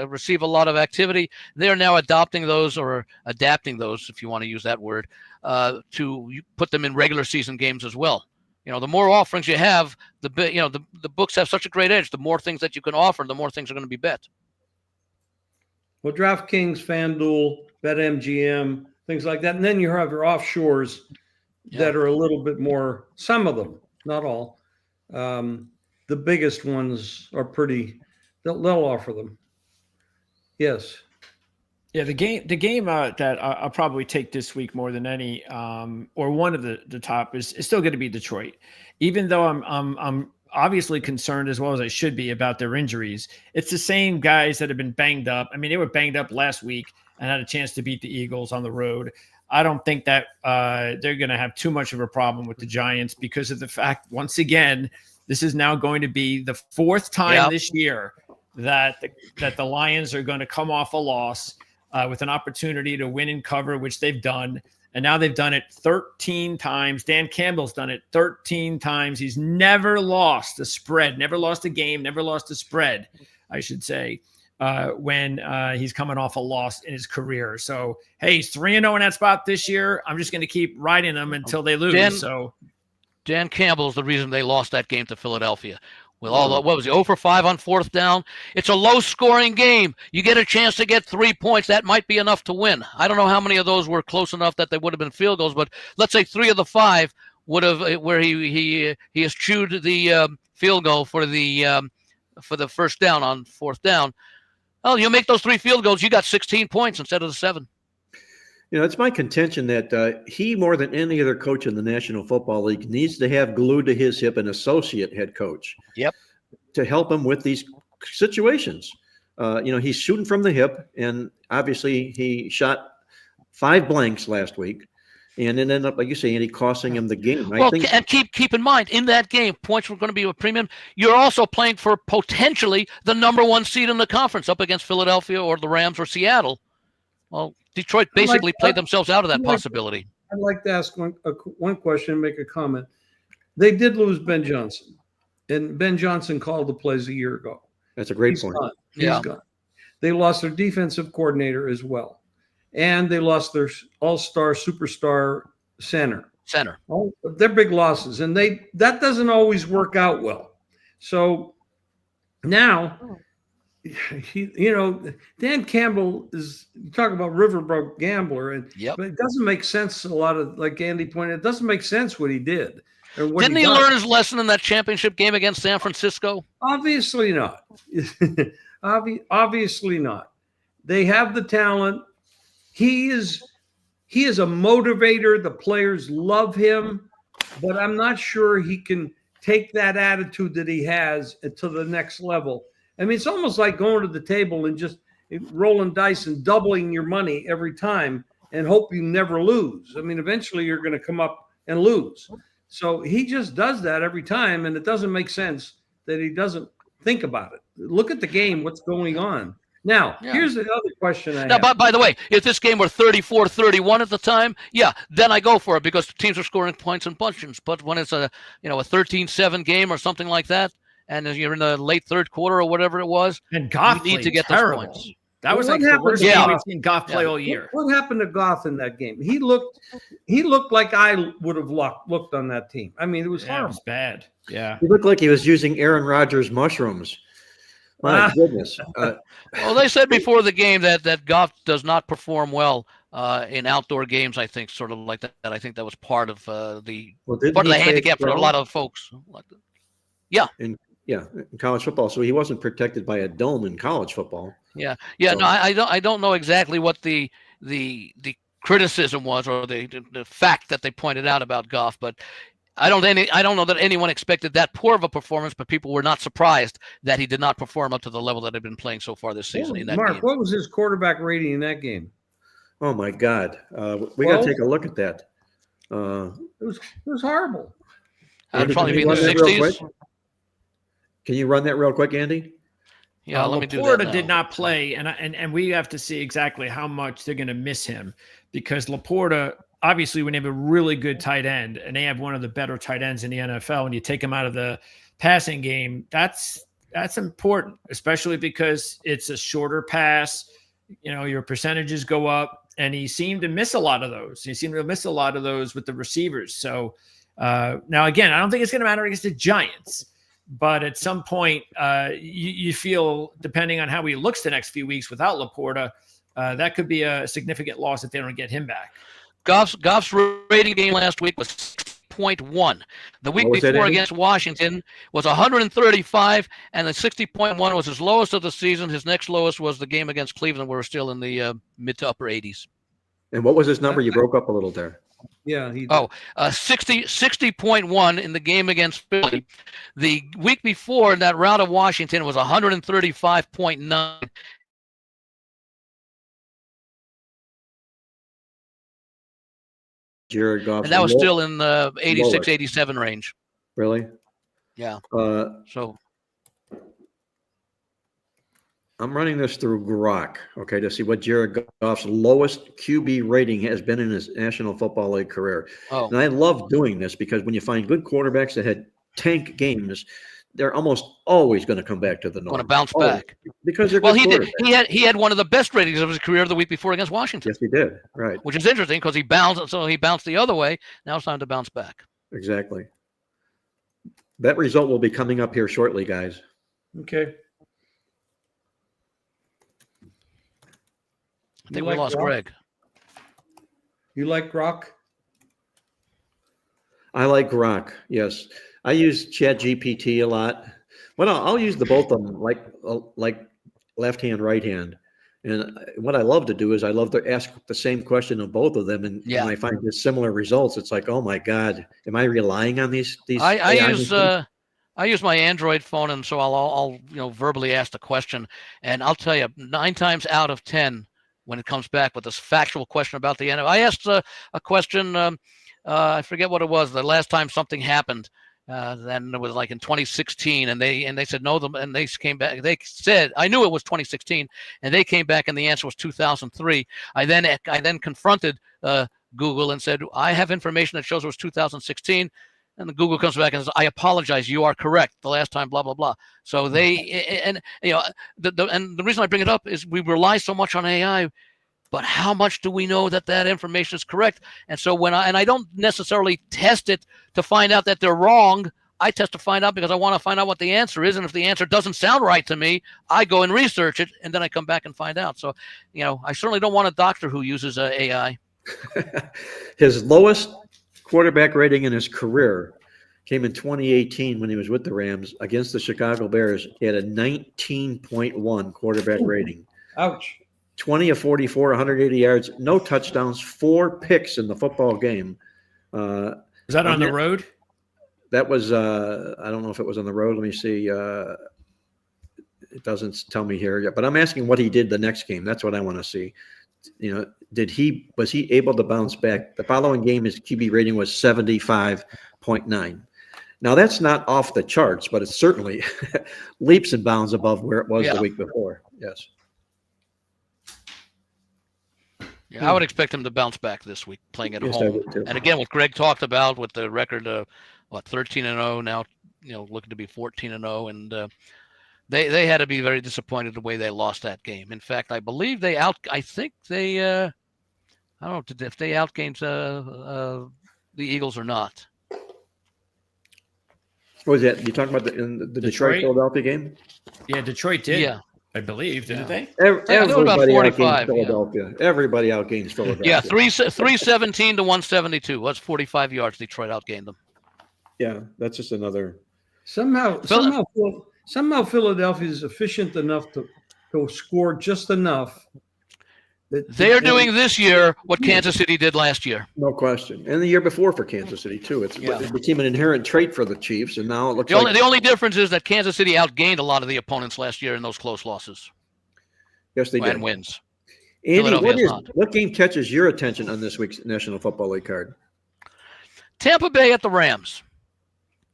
receive a lot of activity. They are now adopting those, or adapting those, if you want to use that word, to put them in regular season games as well. The more offerings you have, the books have such a great edge. The more things that you can offer, the more things are going to be bet. Well, DraftKings, FanDuel, BetMGM, things like that. And then you have your offshores that are a little bit more, some of them, not all. The biggest ones are they'll offer them. Yes. Yeah, the game that I'll probably take this week more than any, or one of the top is still going to be Detroit, even though I'm obviously concerned, as well as I should be, about their injuries. It's the same guys that have been banged up. I mean, they were banged up last week and had a chance to beat the Eagles on the road. I don't think that they're going to have too much of a problem with the Giants, because of the fact, once again, this is now going to be the 4th time this year that the Lions are going to come off a loss with an opportunity to win and cover, which they've done. And now they've done it 13 times. Dan Campbell's done it 13 times. He's never lost a spread, never lost a game, never lost a spread, I should say, when he's coming off a loss in his career. So, hey, he's 3-0 in that spot this year. I'm just going to keep riding them until they lose. Dan Campbell's the reason they lost that game to Philadelphia. With all the, what was he, 0 for 5 on 4th down? It's a low-scoring game. You get a chance to get 3 points. That might be enough to win. I don't know how many of those were close enough that they would have been field goals, but let's say 3 of the 5 would have, where he eschewed the field goal for the first down on 4th down. Well, you make those 3 field goals, you got 16 points instead of the 7. It's my contention that he, more than any other coach in the National Football League, needs to have glued to his hip an associate head coach. Yep. To help him with these situations. He's shooting from the hip, and obviously he shot 5 blanks last week, and it ended up, like you say, Andy, costing him the game. And keep in mind, in that game, points were going to be a premium. You're also playing for potentially the number 1 seed in the conference, up against Philadelphia or the Rams or Seattle. Well, Detroit basically played themselves out of that possibility. I'd like to ask one question and make a comment. They did lose Ben Johnson, and Ben Johnson called the plays a year ago. That's a great point. Gone. He's gone. They lost their defensive coordinator as well, and they lost their all-star superstar center. They're big losses, and that doesn't always work out well. So now, Dan Campbell is, you talk about riverboat gambler, but it doesn't make sense. A lot of, like Andy pointed, it doesn't make sense what he did. Didn't he learn his lesson in that championship game against San Francisco? Obviously not. Obviously not. They have the talent. He is a motivator. The players love him, but I'm not sure he can take that attitude that he has to the next level. I mean, it's almost like going to the table and just rolling dice and doubling your money every time and hope you never lose. I mean, eventually you're going to come up and lose. So he just does that every time, and it doesn't make sense that he doesn't think about it. Look at the game, what's going on. Now, here's the other question I have. Now, by the way, if this game were 34-31 at the time, then I go for it because teams are scoring points and bunches. But when it's a 13-7 game or something like that, and you're in the late third quarter or whatever it was, and Goff you need to get terrible. those points. That was like the worst game we've seen Goff play all year. What happened to Goff in that game? He looked like I would have looked on that team. I mean, it was horrible. It was bad. Yeah. He looked like he was using Aaron Rodgers mushrooms. My goodness. Well, they said before the game that Goff does not perform well in outdoor games. I think sort of like that. I think that was part of the handicap for a lot of folks. In college football. So he wasn't protected by a dome in college football. Yeah. So. No, I don't know exactly what the criticism was or the fact that they pointed out about Goff, but I don't know that anyone expected that poor of a performance, but people were not surprised that he did not perform up to the level that he'd been playing so far this season. Mark, what was his quarterback rating in that game? Oh my God, we got to take a look at that. It was horrible. It'd probably be in the 60s. Can you run that real quick, Andy? Yeah, let me do that. Laporta did not play, and we have to see exactly how much they're going to miss him because Laporta. Obviously, when they have a really good tight end and they have one of the better tight ends in the NFL, and you take him out of the passing game, that's important, especially because it's a shorter pass. Your percentages go up, and he seemed to miss a lot of those. He seemed to miss a lot of those with the receivers. So now, again, I don't think it's going to matter against the Giants, but at some point, you feel, depending on how he looks the next few weeks without Laporta, that could be a significant loss if they don't get him back. Goff's rating game last week was 6.1. The week before against Washington was 135, and the 60.1 was his lowest of the season. His next lowest was the game against Cleveland, where we're still in the mid to upper 80s. And what was his number? You broke up a little there. Yeah. 60.1 in the game against Philly. The week before in that rout of Washington was 135.9. Jared Goff. And that was still in the 86, 87 range. Really? Yeah. So I'm running this through Grok, okay, to see what Jared Goff's lowest QB rating has been in his National Football League career. Oh. And I love doing this because when you find good quarterbacks that had tank games, they're almost always going to come back to the norm. Going to bounce back because they're he did. He had one of the best ratings of his career the week before against Washington. Yes, he did. Right. Which is interesting because he bounced. So he bounced the other way. Now it's time to bounce back. Exactly. That result will be coming up here shortly, guys. Okay. I think we lost Greg. You like Grok? I like Grok. Yes. I use ChatGPT a lot. Well, I'll use the both of them, like left hand, right hand. And what I love to do is I love to ask the same question of both of them, and when I find similar results, it's like, oh my God, am I relying on these? I use my Android phone, and so I'll verbally ask the question, and I'll tell you 9 times out of 10 when it comes back with this factual question about the NFL. I asked a question. I forget what it was. The last time something happened. Then it was like in 2016, and they said no. And they came back. They said I knew it was 2016, and they came back, and the answer was 2003. I then confronted Google and said I have information that shows it was 2016, and the Google comes back and says I apologize. You are correct. The last time, blah blah blah. So the reason I bring it up is we rely so much on AI. But how much do we know that information is correct? And so I don't necessarily test it to find out that they're wrong. I test to find out because I want to find out what the answer is. And if the answer doesn't sound right to me, I go and research it, and then I come back and find out. So, I certainly don't want a doctor who uses AI. His lowest quarterback rating in his career came in 2018 when he was with the Rams against the Chicago Bears. He had a 19.1 quarterback rating. Ouch. 20 of 44, 180 yards, no touchdowns, 4 picks in the football game. Was that on the road? that was I don't know if it was on the road. Let me see. It doesn't tell me here yet, but I'm asking what he did the next game. That's what I want to see. Was he able to bounce back? The following game, his QB rating was 75.9. Now that's not off the charts, but it's certainly leaps and bounds above where it was the week before. Yes. Yeah, I would expect him to bounce back this week, playing at home. And again, what Greg talked about with the record of 13-0 now, looking to be 14-0, and they had to be very disappointed the way they lost that game. In fact, I believe I don't know if they outgained the Eagles or not. What was that? You talking about the Detroit Philadelphia game? Yeah, Detroit did. Yeah. I believe, didn't they? Everybody about outgains Philadelphia. Everybody outgains Philadelphia. Yeah, 317 to 172. That's 45 yards. Detroit outgained them. Yeah, that's just another. Somehow Philadelphia is efficient enough to score just enough. They are doing this year what Kansas City did last year. No question. And the year before for Kansas City, too. It became an inherent trait for the Chiefs, and now it looks the only difference is that Kansas City outgained a lot of the opponents last year in those close losses. Yes, they did. And wins. Andy, what game catches your attention on this week's National Football League card? Tampa Bay at the Rams.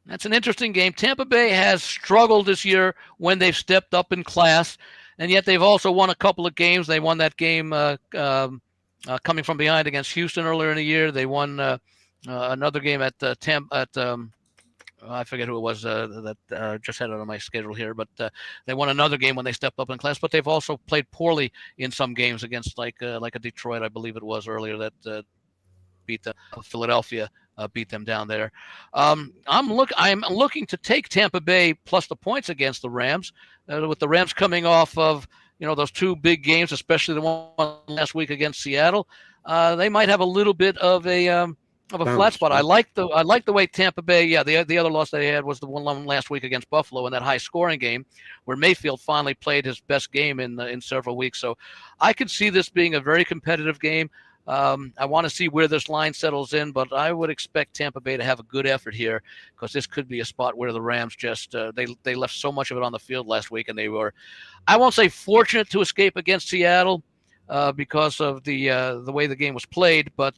That's an interesting game. Tampa Bay has struggled this year when they've stepped up in class, and yet they've also won a couple of games. They won that game coming from behind against Houston earlier in the year. They won another game at I forget who it was that just had it on my schedule here, but they won another game when they stepped up in class. But they've also played poorly in some games against like a Detroit, I believe it was earlier, that beat Philadelphia. Beat them down there. I'm looking to take Tampa Bay plus the points against the Rams, with the Rams coming off of those two big games, especially the one last week against Seattle. They might have a little bit of a flat spot. I like the way Tampa Bay. Yeah, the other loss they had was the one last week against Buffalo in that high scoring game, where Mayfield finally played his best game in several weeks. So I could see this being a very competitive game. I want to see where this line settles in, but I would expect Tampa Bay to have a good effort here, because this could be a spot where the Rams just they left so much of it on the field last week, and they were, I won't say fortunate to escape against Seattle because of the way the game was played, but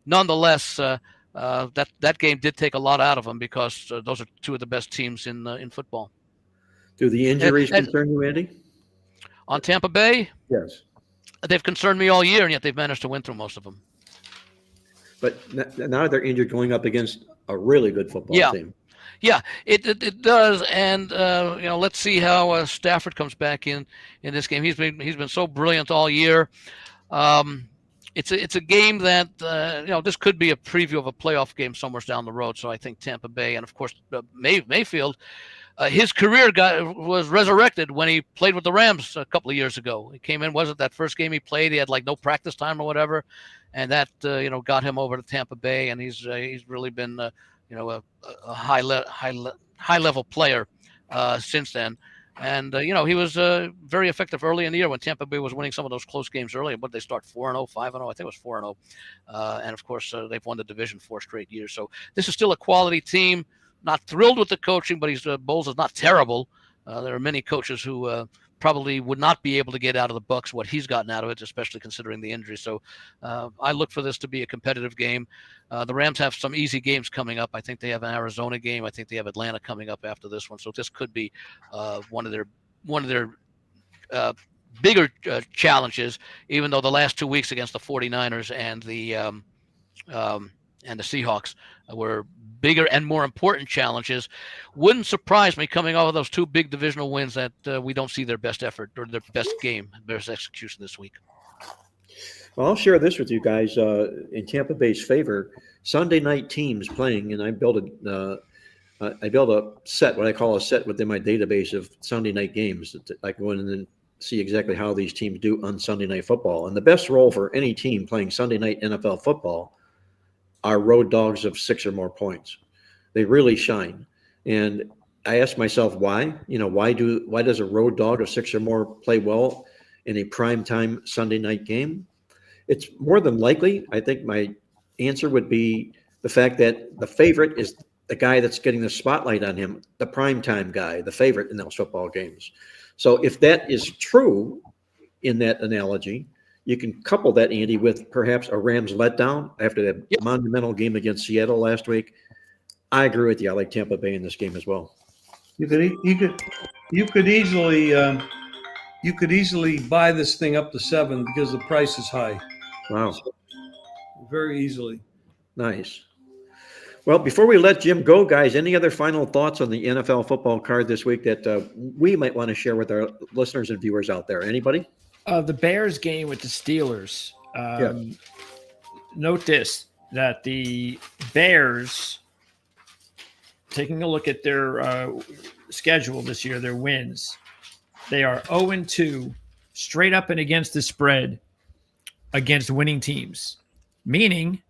nonetheless that game did take a lot out of them, because those are two of the best teams in football. Do the injuries concern you, Andy? On Tampa Bay? Yes. They've concerned me all year, and yet they've managed to win through most of them. But now they're injured going up against a really good football team. Yeah, it does, and let's see how Stafford comes back in this game. He's been so brilliant all year. It's a game that this could be a preview of a playoff game somewhere down the road. So I think Tampa Bay, and of course Mayfield. His career was resurrected when he played with the Rams a couple of years ago. He came in, wasn't that first game he played? He had like no practice time or whatever, and that got him over to Tampa Bay, and he's really been a high level player since then. And he was very effective early in the year when Tampa Bay was winning some of those close games early. But they start 4-0, 5-0. I think it was 4-0, and of course they've won the division 4 straight years. So this is still a quality team. Not thrilled with the coaching, but Bowles is not terrible. There are many coaches who probably would not be able to get out of the Bucs what he's gotten out of it, especially considering the injury. So I look for this to be a competitive game. The Rams have some easy games coming up. I think they have an Arizona game. I think they have Atlanta coming up after this one. So this could be one of their bigger challenges, even though the last 2 weeks against the 49ers and the Seahawks were bigger and more important challenges. Wouldn't surprise me, coming off of those 2 big divisional wins, that we don't see their best effort or their best game, their best execution this week. Well, I'll share this with you guys in Tampa Bay's favor. Sunday night teams playing, and I built a set, what I call a set within my database of Sunday night games that I can go in and then see exactly how these teams do on Sunday night football. And the best role for any team playing Sunday night NFL football are road dogs of 6 or more points. They really shine. And I ask myself, why? Why does a road dog of 6 or more play well in a primetime Sunday night game? It's more than likely, I think my answer would be the fact that the favorite is the guy that's getting the spotlight on him, the primetime guy, the favorite in those football games. So if that is true in that analogy, you can couple that, Andy, with perhaps a Rams letdown after that monumental game against Seattle last week. I agree with you. I like Tampa Bay in this game as well. You could easily buy this thing up to 7 because the price is high. Wow. So, very easily. Nice. Well, before we let Jim go, guys, any other final thoughts on the NFL football card this week that we might want to share with our listeners and viewers out there? Anybody? The Bears game with the Steelers. Note this, that the Bears, taking a look at their schedule this year, their wins, they are 0-2 straight up and against the spread against winning teams, meaning,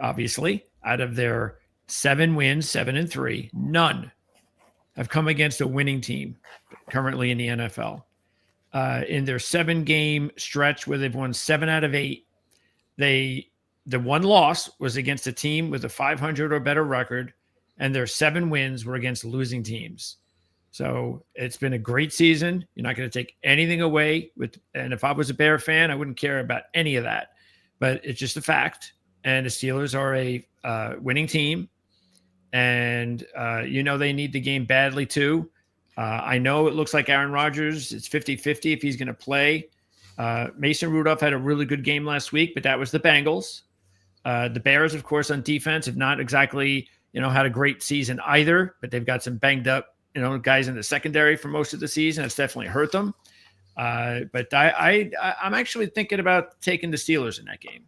obviously, out of their 7 wins, 7-3, none have come against a winning team currently in the NFL. In their 7-game stretch where they've won 7 out of 8, the one loss was against a team with a 500 or better record, and their 7 wins were against losing teams. So it's been a great season. You're not going to take anything away and if I was a Bear fan, I wouldn't care about any of that, but it's just a fact. And the Steelers are a winning team, and they need the game badly too. I know it looks like Aaron Rodgers, it's 50-50 if he's going to play. Mason Rudolph had a really good game last week, but that was the Bengals. The Bears, of course, on defense have not exactly, had a great season either, but they've got some banged up, guys in the secondary for most of the season. That's definitely hurt them. But I'm actually thinking about taking the Steelers in that game.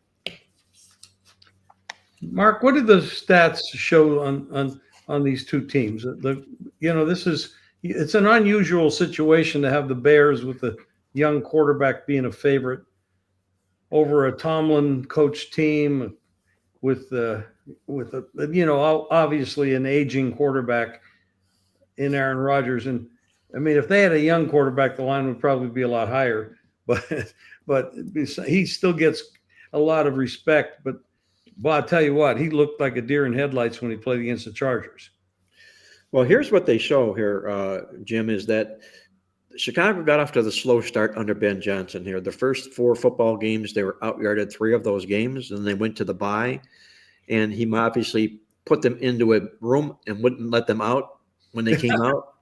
Mark, what did the stats show on these two teams? It's an unusual situation to have the Bears with the young quarterback being a favorite over a Tomlin coach team with obviously an aging quarterback in Aaron Rodgers. And I mean, if they had a young quarterback, the line would probably be a lot higher, but he still gets a lot of respect. But I'll tell you what, he looked like a deer in headlights when he played against the Chargers. Well, here's what they show here, Jim, is that Chicago got off to the slow start under Ben Johnson here. The first 4 football games, they were out-yarded 3 of those games, and they went to the bye. And he obviously put them into a room and wouldn't let them out when they came out.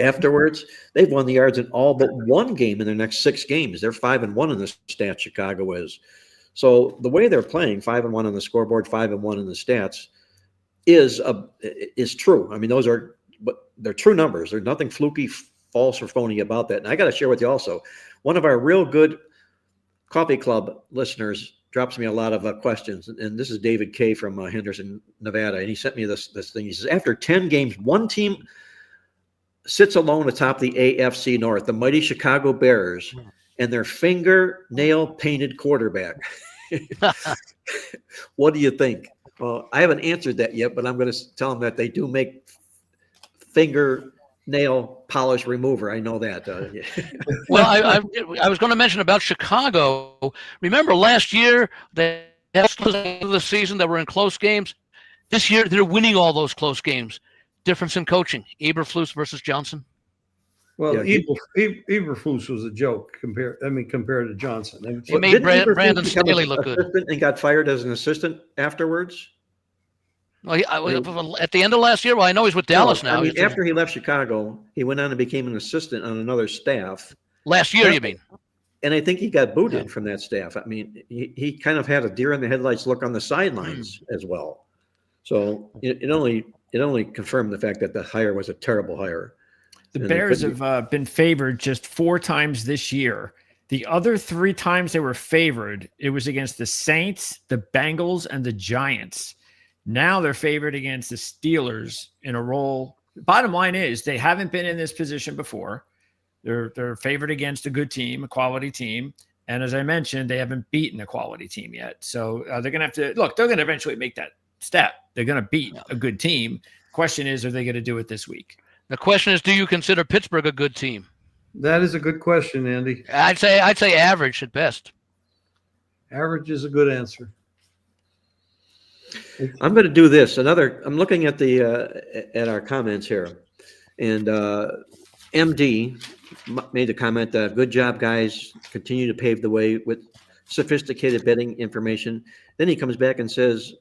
Afterwards, they've won the yards in all but one game in their next 6 games. They're 5-1 in the stats, Chicago is. So the way they're playing, 5-1 on the scoreboard, 5-1 in the stats, is true. I mean, they're true numbers. There's nothing fluky, false, or phony about that. And I got to share with you also, one of our real good coffee club listeners drops me a lot of questions, and this is David K from Henderson, Nevada, and he sent me this thing. He says, after 10 games, one team sits alone atop the AFC North, the mighty Chicago Bears, and their fingernail painted quarterback. What do you think? Well, I haven't answered that yet, but I'm going to tell them that they do make fingernail polish remover. I know that. Well, I was going to mention about Chicago. Remember last year, they had the season that were in close games. This year, they're winning all those close games. Difference in coaching: Eberflus versus Johnson. Well, Eberflus was a joke compared to Johnson. He made Brandon Staley look good and got fired as an assistant afterwards. Well, at the end of last year, well, I know he's with Dallas now. I mean, after he left Chicago, he went on and became an assistant on another staff. Last year, you mean? And I think he got booted from that staff. I mean, he kind of had a deer in the headlights look on the sidelines as well. So it only confirmed the fact that the hire was a terrible hire. The Bears have been favored just 4 times this year. The other 3 times they were favored, it was against the Saints, the Bengals, and the Giants. Now they're favored against the Steelers in a role. Bottom line is they haven't been in this position before. They're favored against a good team, a quality team. And as I mentioned, they haven't beaten a quality team yet. So they're going to have to – look, they're going to eventually make that step. They're going to beat a good team. Question is, are they going to do it this week? The question is, do you consider Pittsburgh a good team? That is a good question, Andy. I'd say average at best. Average is a good answer. I'm going to do this. I'm looking at at our comments here, and MD made the comment, good job, guys. Continue to pave the way with sophisticated betting information. Then he comes back and says,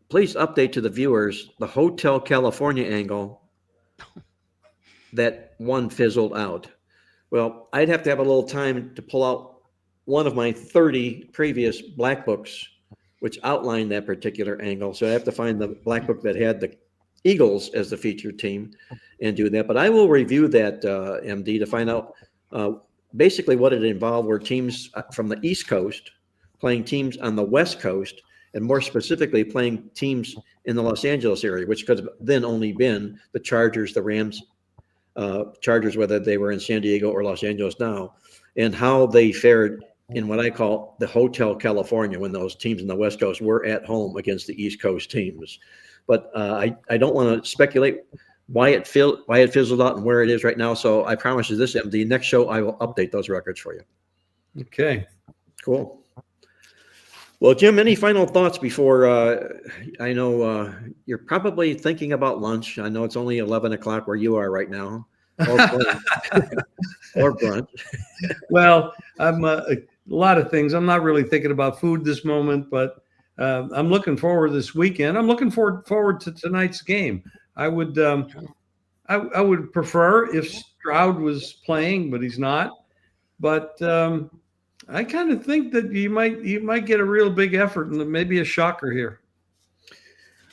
please update to the viewers the Hotel California angle that one fizzled out. Well, I'd have to have a little time to pull out one of my 30 previous black books, which outlined that particular angle. So I have to find the black book that had the Eagles as the featured team and do that. But I will review that, MD, to find out basically what it involved were teams from the East Coast playing teams on the West Coast, and more specifically playing teams in the Los Angeles area, which could have then only been the Chargers, the Rams, Chargers, whether they were in San Diego or Los Angeles now, and how they fared in what I call the Hotel California when those teams in the West Coast were at home against the East Coast teams. But I don't want to speculate why it fizzled out and where it is right now. So I promise you this, MD, next show I will update those records for you. Okay. Cool. Well, Jim, any final thoughts before I know you're probably thinking about lunch. I know it's only 11 o'clock where you are right now. Or brunch. Well, I'm a lot of things. I'm not really thinking about food this moment, but I'm looking forward this weekend. I'm looking forward to tonight's game. I would prefer if Stroud was playing, but he's not. But I kind of think that you might get a real big effort and maybe a shocker here.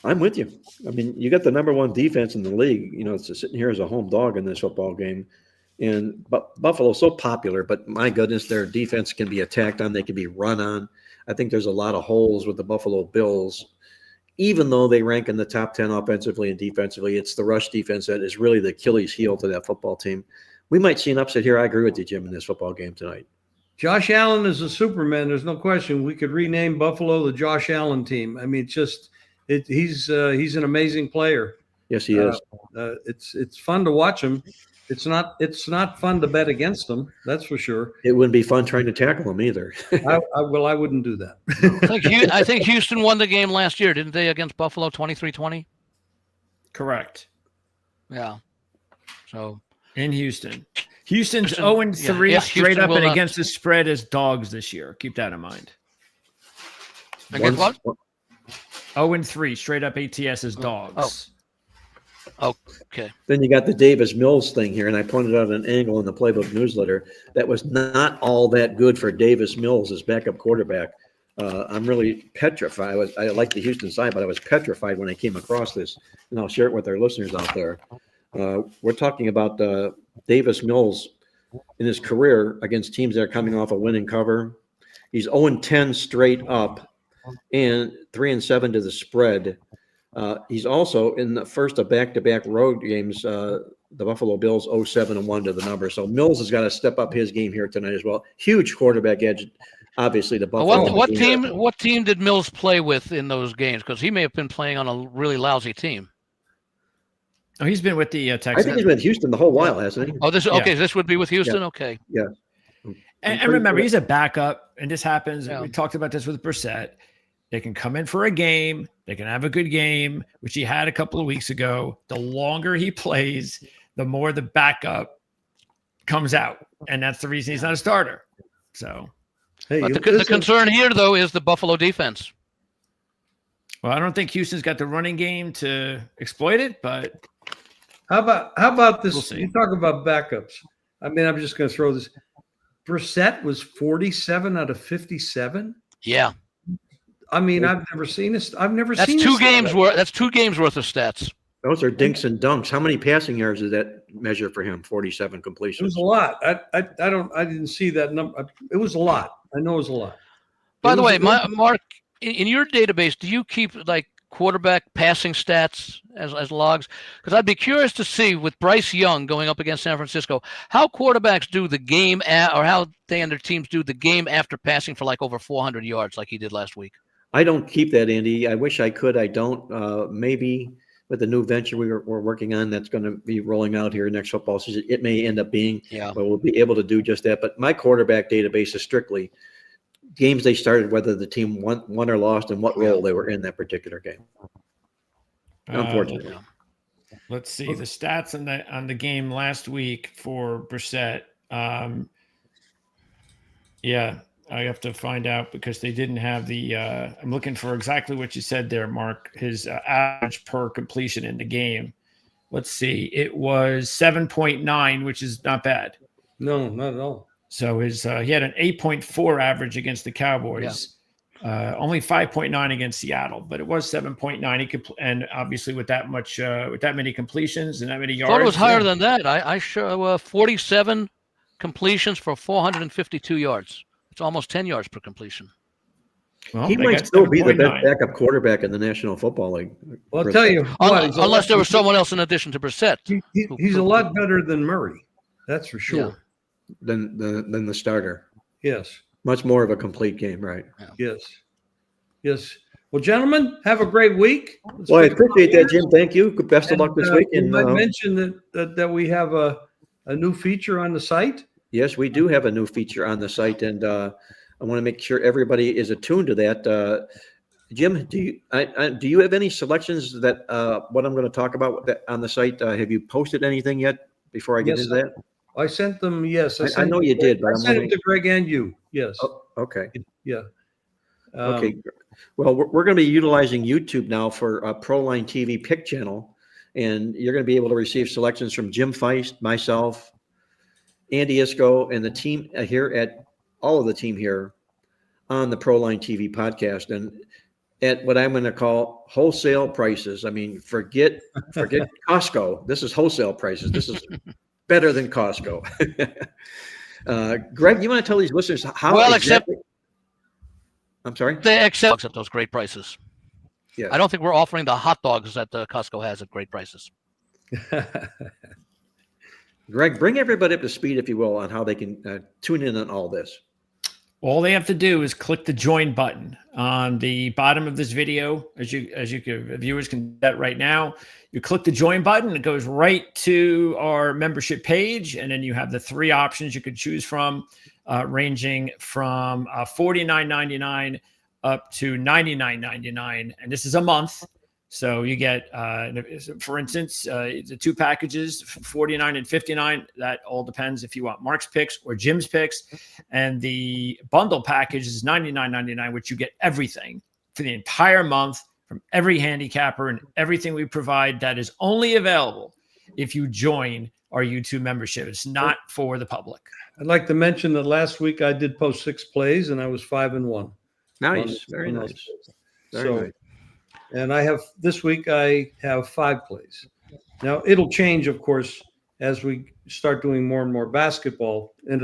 I'm with you. I mean, you got the number one defense in the league. You know, it's sitting here as a home dog in this football game. And Buffalo's so popular, but my goodness, their defense can be attacked on. They can be run on. I think there's a lot of holes with the Buffalo Bills. Even though they rank in the top 10 offensively and defensively, it's the rush defense that is really the Achilles heel to that football team. We might see an upset here. I agree with you, Jim, in this football game tonight. Josh Allen is a Superman. There's no question. We could rename Buffalo the Josh Allen team. I mean, he's an amazing player. Yes, he is. It's fun to watch him. It's not fun to bet against him. That's for sure. It wouldn't be fun trying to tackle him either. I wouldn't do that. I think Houston won the game last year, didn't they, against Buffalo, 23-20? Correct. Yeah. So in Houston. Houston's 0-3 yeah, straight Houston up and will against the spread as dogs this year. Keep that in mind. Against what? 0-3 straight up ATS as dogs. Okay. Then you got the Davis Mills thing here, and I pointed out an angle in the Playbook newsletter that was not all that good for Davis Mills as backup quarterback. I'm really petrified. I like the Houston side, but I was petrified when I came across this, and I'll share it with our listeners out there. We're talking about Davis Mills in his career against teams that are coming off a winning cover. He's 0-10 straight up and 3-7 to the spread. He's also in the first of back-to-back road games. The Buffalo Bills 0-7-1 to the number. So Mills has got to step up his game here tonight as well. Huge quarterback edge, obviously. The Buffalo. What team did Mills play with in those games? Because he may have been playing on a really lousy team. Oh, he's been with the Texans. I think he's been with Houston the whole while, hasn't he? Oh, this would be with Houston? Yeah. Okay. Yeah. And remember, he's a backup, and this happens. Yeah. We talked about this with Brissett. They can come in for a game. They can have a good game, which he had a couple of weeks ago. The longer he plays, the more the backup comes out. And that's the reason he's not a starter. So, Hey, But the concern here, though, is the Buffalo defense. well, I don't think Houston's got the running game to exploit it, but How about this? We'll see. You talk about backups. I mean, I'm just going to throw this. Brissett was 47 out of 57. Yeah. I mean, I've never seen this. That's two games worth. That's 2 games worth of stats. Those are dinks and dunks. How many passing yards did that measure for him? 47 It completions. was a lot. I didn't see that number. It was a lot. I know it was a lot. By the way, Mark, in your database, do you keep like quarterback passing stats as logs? Because I'd be curious to see with Bryce Young going up against San Francisco, how quarterbacks do the game or how they and their teams do the game after passing for like over 400 yards like he did last week. I don't keep that, Andy. I wish I could. I don't. Maybe with the new venture we're working on that's going to be rolling out here next football season, it may end up being, but we'll be able to do just that. But my quarterback database is strictly games they started, whether the team won or lost, and what role they were in that particular game. Unfortunately. Let's see the stats on the game last week for Brissett. Yeah, I have to find out because they didn't have the. I'm looking for exactly what you said there, Mark. His average per completion in the game. Let's see. It was 7.9, which is not bad. No, not at all. So he had an 8.4 average against the Cowboys. Only 5.9 against Seattle, but it was 7.9. He could, and obviously with that many completions and that many yards. I thought it was higher than that. I show 47 completions for 452 yards. It's almost 10 yards per completion. Well, he might still be the best backup quarterback in the National Football League. Well, I'll tell you what, unless there was someone else in addition to Brissett. He's a lot better than Murray. That's for sure. Yeah. Than the starter. Yes. Much more of a complete game, right? Yeah. Yes. Well, gentlemen, have a great week. Well, I appreciate that, Jim. Thank you. Best of luck this week. And I mentioned that we have a new feature on the site. Yes, we do have a new feature on the site, and I want to make sure everybody is attuned to that. Jim, do you have any selections that what I'm going to talk about on the site? Have you posted anything yet before I get into that? I sent them. Yes, I know you did. But I sent them to Greg and you. Yes. Oh, okay. Yeah. Okay. Well, we're going to be utilizing YouTube now for a ProLine TV Pick channel, and you're going to be able to receive selections from Jim Feist, myself, Andy Isco, and the team all of the team here on the ProLine TV podcast, and at what I'm going to call wholesale prices. I mean, forget Costco. This is wholesale prices. This is better than Costco. Greg, you want to tell these listeners how? Well, I'm sorry? They accept those great prices. Yeah. I don't think we're offering the hot dogs that Costco has at great prices. Greg, bring everybody up to speed, if you will, on how they can tune in on all this. All they have to do is click the join button on the bottom of this video. As you viewers can do that right now. You click the join button, it goes right to our membership page, and then you have the three options you could choose from, ranging from $49.99 up to $99.99, and this is a month. So you get, for instance, the two packages, 49 and 59. That all depends if you want Mark's picks or Jim's picks. And the bundle package is $99.99, which you get everything for the entire month from every handicapper and everything we provide. That is only available if you join our YouTube membership. It's not for the public. I'd like to mention that last week I did post 6 plays and I was 5-1. Nice, very nice. Very nice. And this week I have 5 plays. Now it'll change, of course, as we start doing more and more basketball, and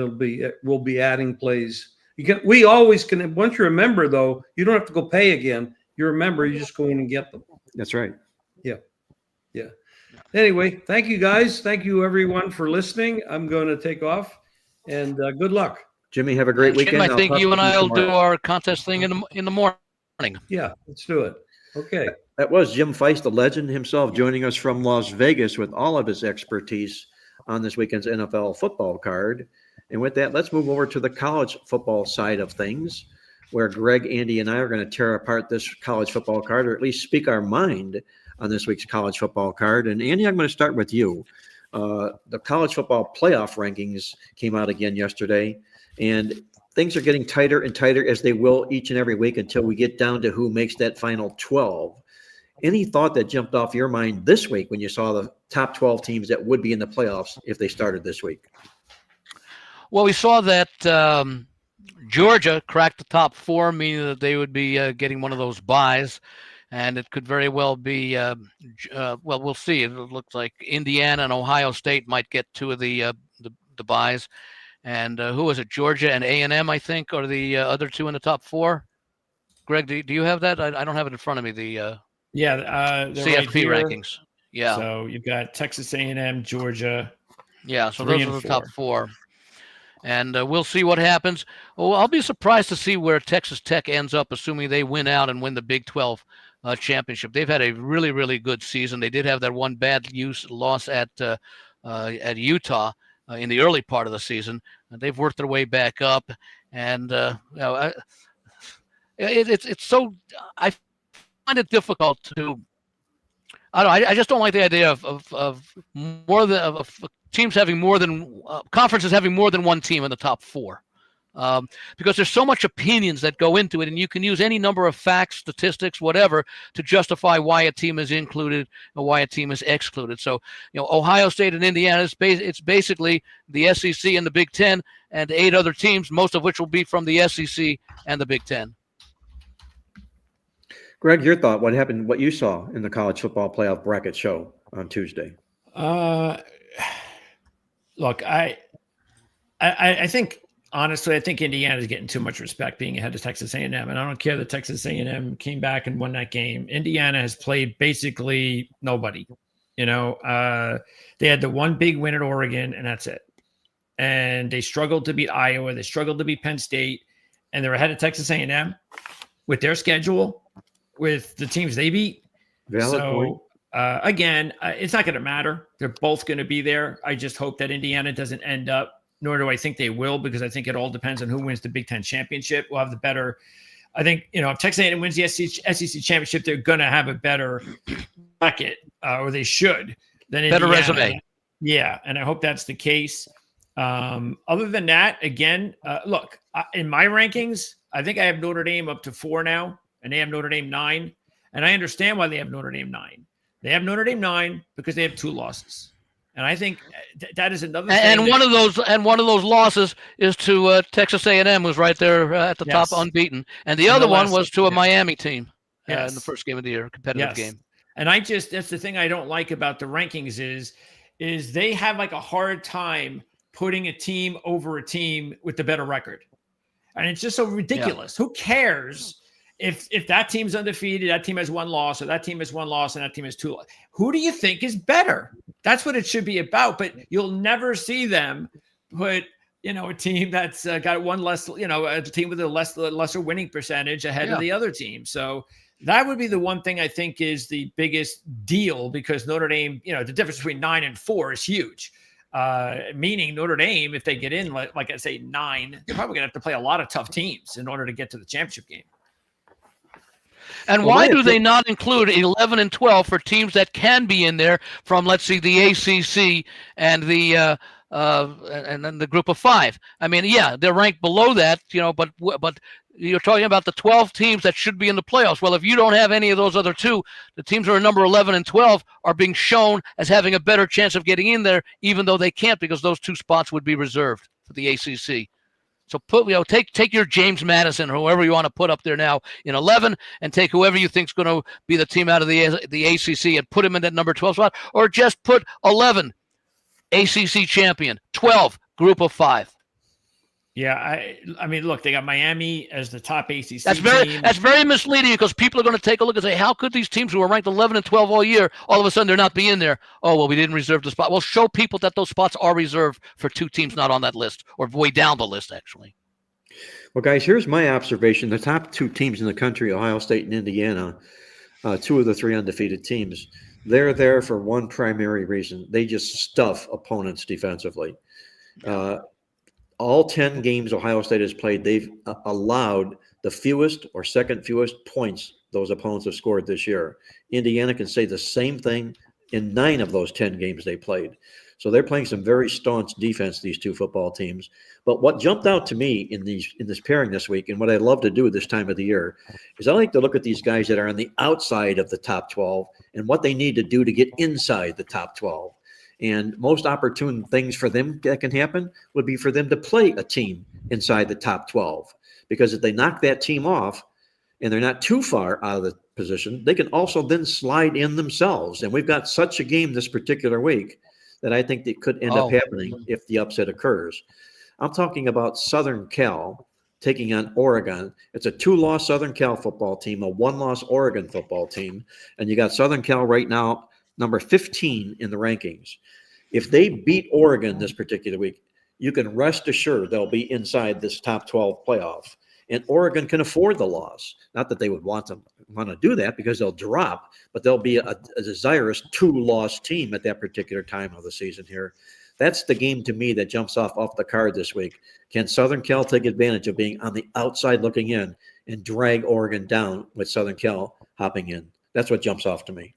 we'll be adding plays. We always can. Once you're a member, though, you don't have to go pay again. You're a member, you just go in and get them. That's right. Yeah. Anyway, thank you guys. Thank you everyone for listening. I'm going to take off, and good luck. Jimmy, have a great weekend. Jim, I think you and I will do our contest thing in the morning. Yeah, let's do it. Okay. That was Jim Feist, the legend himself, joining us from Las Vegas with all of his expertise on this weekend's NFL football card. And with that, let's move over to the college football side of things, where Greg, Andy, and I are going to tear apart this college football card, or at least speak our mind on this week's college football card. And Andy, I'm going to start with you. The college football playoff rankings came out again yesterday, and things are getting tighter and tighter, as they will each and every week until we get down to who makes that final 12. Any thought that jumped off your mind this week when you saw the top 12 teams that would be in the playoffs if they started this week? Well, we saw that Georgia cracked the top 4, meaning that they would be getting one of those buys, and it could very well be, well, we'll see. It looks like Indiana and Ohio State might get 2 of the buys. And who was it? Georgia and A&M, I think, are the other 2 in the top 4. Greg, do you have that? I don't have it in front of me. The CFP rankings. Yeah. So you've got Texas A&M, Georgia. Yeah. So those are the top 4, and we'll see what happens. Oh, I'll be surprised to see where Texas Tech ends up, assuming they win out and win the Big 12 championship. They've had a really, really good season. They did have that one bad loss at Utah in the early part of the season. They've worked their way back up, And it's so, I find it difficult to. I don't know. I just don't like the idea of more than of teams having more than conferences having more than one team in the top four, because there's so much opinions that go into it, and you can use any number of facts, statistics, whatever, to justify why a team is included and why a team is excluded. So, Ohio State and Indiana, it's basically the SEC and the Big Ten and 8 other teams, most of which will be from the SEC and the Big Ten. Greg, your thought, what you saw in the college football playoff bracket show on Tuesday? Look, I think, honestly, I think Indiana is getting too much respect being ahead of Texas A&M, and I don't care that Texas A&M came back and won that game. Indiana has played basically nobody. They had the one big win at Oregon, and that's it. And they struggled to beat Iowa. They struggled to beat Penn State, and they're ahead of Texas A&M with their schedule, with the teams they beat. Valid point. Again, it's not going to matter. They're both going to be there. I just hope that Indiana doesn't end up, nor do I think they will, because I think it all depends on who wins the Big Ten championship. We'll have the better. I think, if Texas A&M wins the SEC championship, they're going to have a better bracket, or they should, than Indiana. Better resume. Yeah, and I hope that's the case. Other than that, again, look, in my rankings, I think I have Notre Dame up to 4 now, and they have Notre Dame 9. And I understand why they have Notre Dame 9. They have Notre Dame 9 because they have 2 losses. And I think that is another thing. And one of those losses is to Texas A&M, who's right there at the top, unbeaten. And the other one was to a Miami team in the first game of the year, competitive game. And that's the thing I don't like about the rankings is they have like a hard time putting a team over a team with the better record. And it's just so ridiculous. Yeah. Who cares if that team's undefeated, that team has 1 loss, or that team has 1 loss and that team has 2 losses? Who do you think is better? That's what it should be about. But you'll never see them put, a team that's got 1 less, a team with a lesser winning percentage ahead of the other team. So that would be the one thing I think is the biggest deal, because Notre Dame, the difference between 9 and 4 is huge. Meaning Notre Dame, if they get in, like I say, 9, they're probably going to have to play a lot of tough teams in order to get to the championship game. And why do they not include 11 and 12 for teams that can be in there from, let's see, the ACC and the and then the group of 5? I mean, yeah, they're ranked below that, but you're talking about the 12 teams that should be in the playoffs. Well, if you don't have any of those other 2, the teams who are number 11 and 12 are being shown as having a better chance of getting in there, even though they can't, because those 2 spots would be reserved for the ACC. So take your James Madison or whoever you want to put up there now in 11, and take whoever you think is going to be the team out of the ACC and put him in that number 12 spot, or just put 11 ACC champion, 12 group of 5. Yeah, I mean, look, they got Miami as the top ACC team. That's very misleading, because people are going to take a look and say, how could these teams who are ranked 11 and 12 all year, all of a sudden they're not be in there? Oh, well, we didn't reserve the spot. Well, show people that those spots are reserved for 2 teams not on that list, or way down the list, actually. Well, guys, here's my observation. The top 2 teams in the country, Ohio State and Indiana, 2 of the 3 undefeated teams, they're there for one primary reason. They just stuff opponents defensively. All 10 games Ohio State has played, they've allowed the fewest or second fewest points those opponents have scored this year. Indiana can say the same thing in 9 of those 10 games they played. So they're playing some very staunch defense, these 2 football teams. But what jumped out to me in this pairing this week, and what I love to do at this time of the year, is I like to look at these guys that are on the outside of the top 12 and what they need to do to get inside the top 12. And most opportune things for them that can happen would be for them to play a team inside the top 12. Because if they knock that team off and they're not too far out of the position, they can also then slide in themselves. And we've got such a game this particular week that I think that could end up happening if the upset occurs. I'm talking about Southern Cal taking on Oregon. It's a 2-loss Southern Cal football team, a 1-loss Oregon football team. And you got Southern Cal right now number 15 in the rankings. If they beat Oregon this particular week, you can rest assured they'll be inside this top 12 playoff. And Oregon can afford the loss. Not that they would want to do that, because they'll drop, but they'll be a desirous 2-loss team at that particular time of the season here. That's the game to me that jumps off the card this week. Can Southern Cal take advantage of being on the outside looking in and drag Oregon down with Southern Cal hopping in? That's what jumps off to me.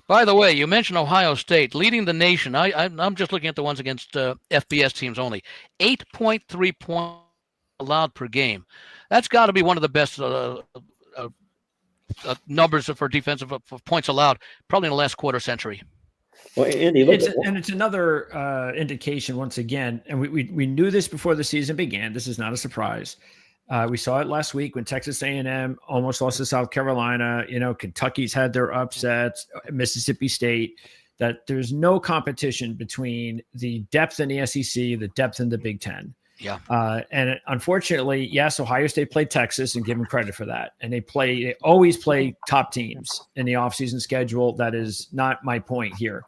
By the way, you mentioned Ohio State leading the nation. I'm just looking at the ones against FBS teams only. 8.3 points allowed per game. That's got to be one of the best numbers for defensive for points allowed, probably in the last quarter century. Well, Andy, it's another indication once again, and we knew this before the season began. This is not a surprise. We saw it last week when Texas A&M almost lost to South Carolina. Kentucky's had their upsets, Mississippi State. That there's no competition between the depth in the SEC, the depth in the Big Ten. Yeah. And unfortunately, yes, Ohio State played Texas, and give them credit for that. And they always play top teams in the offseason schedule. That is not my point here.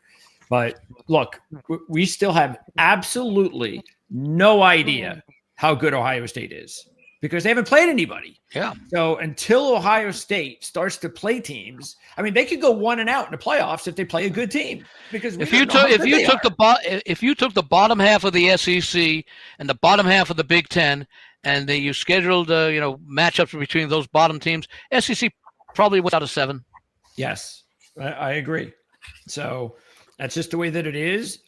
But look, we still have absolutely no idea how good Ohio State is because they haven't played anybody. Yeah. So until Ohio State starts to play teams, I mean, they could go 1-out in the playoffs if they play a good team. Because if you took the bottom half of the SEC and the bottom half of the Big Ten, and you scheduled matchups between those bottom teams, SEC probably without a 7. Yes, I agree. So that's just the way that it is.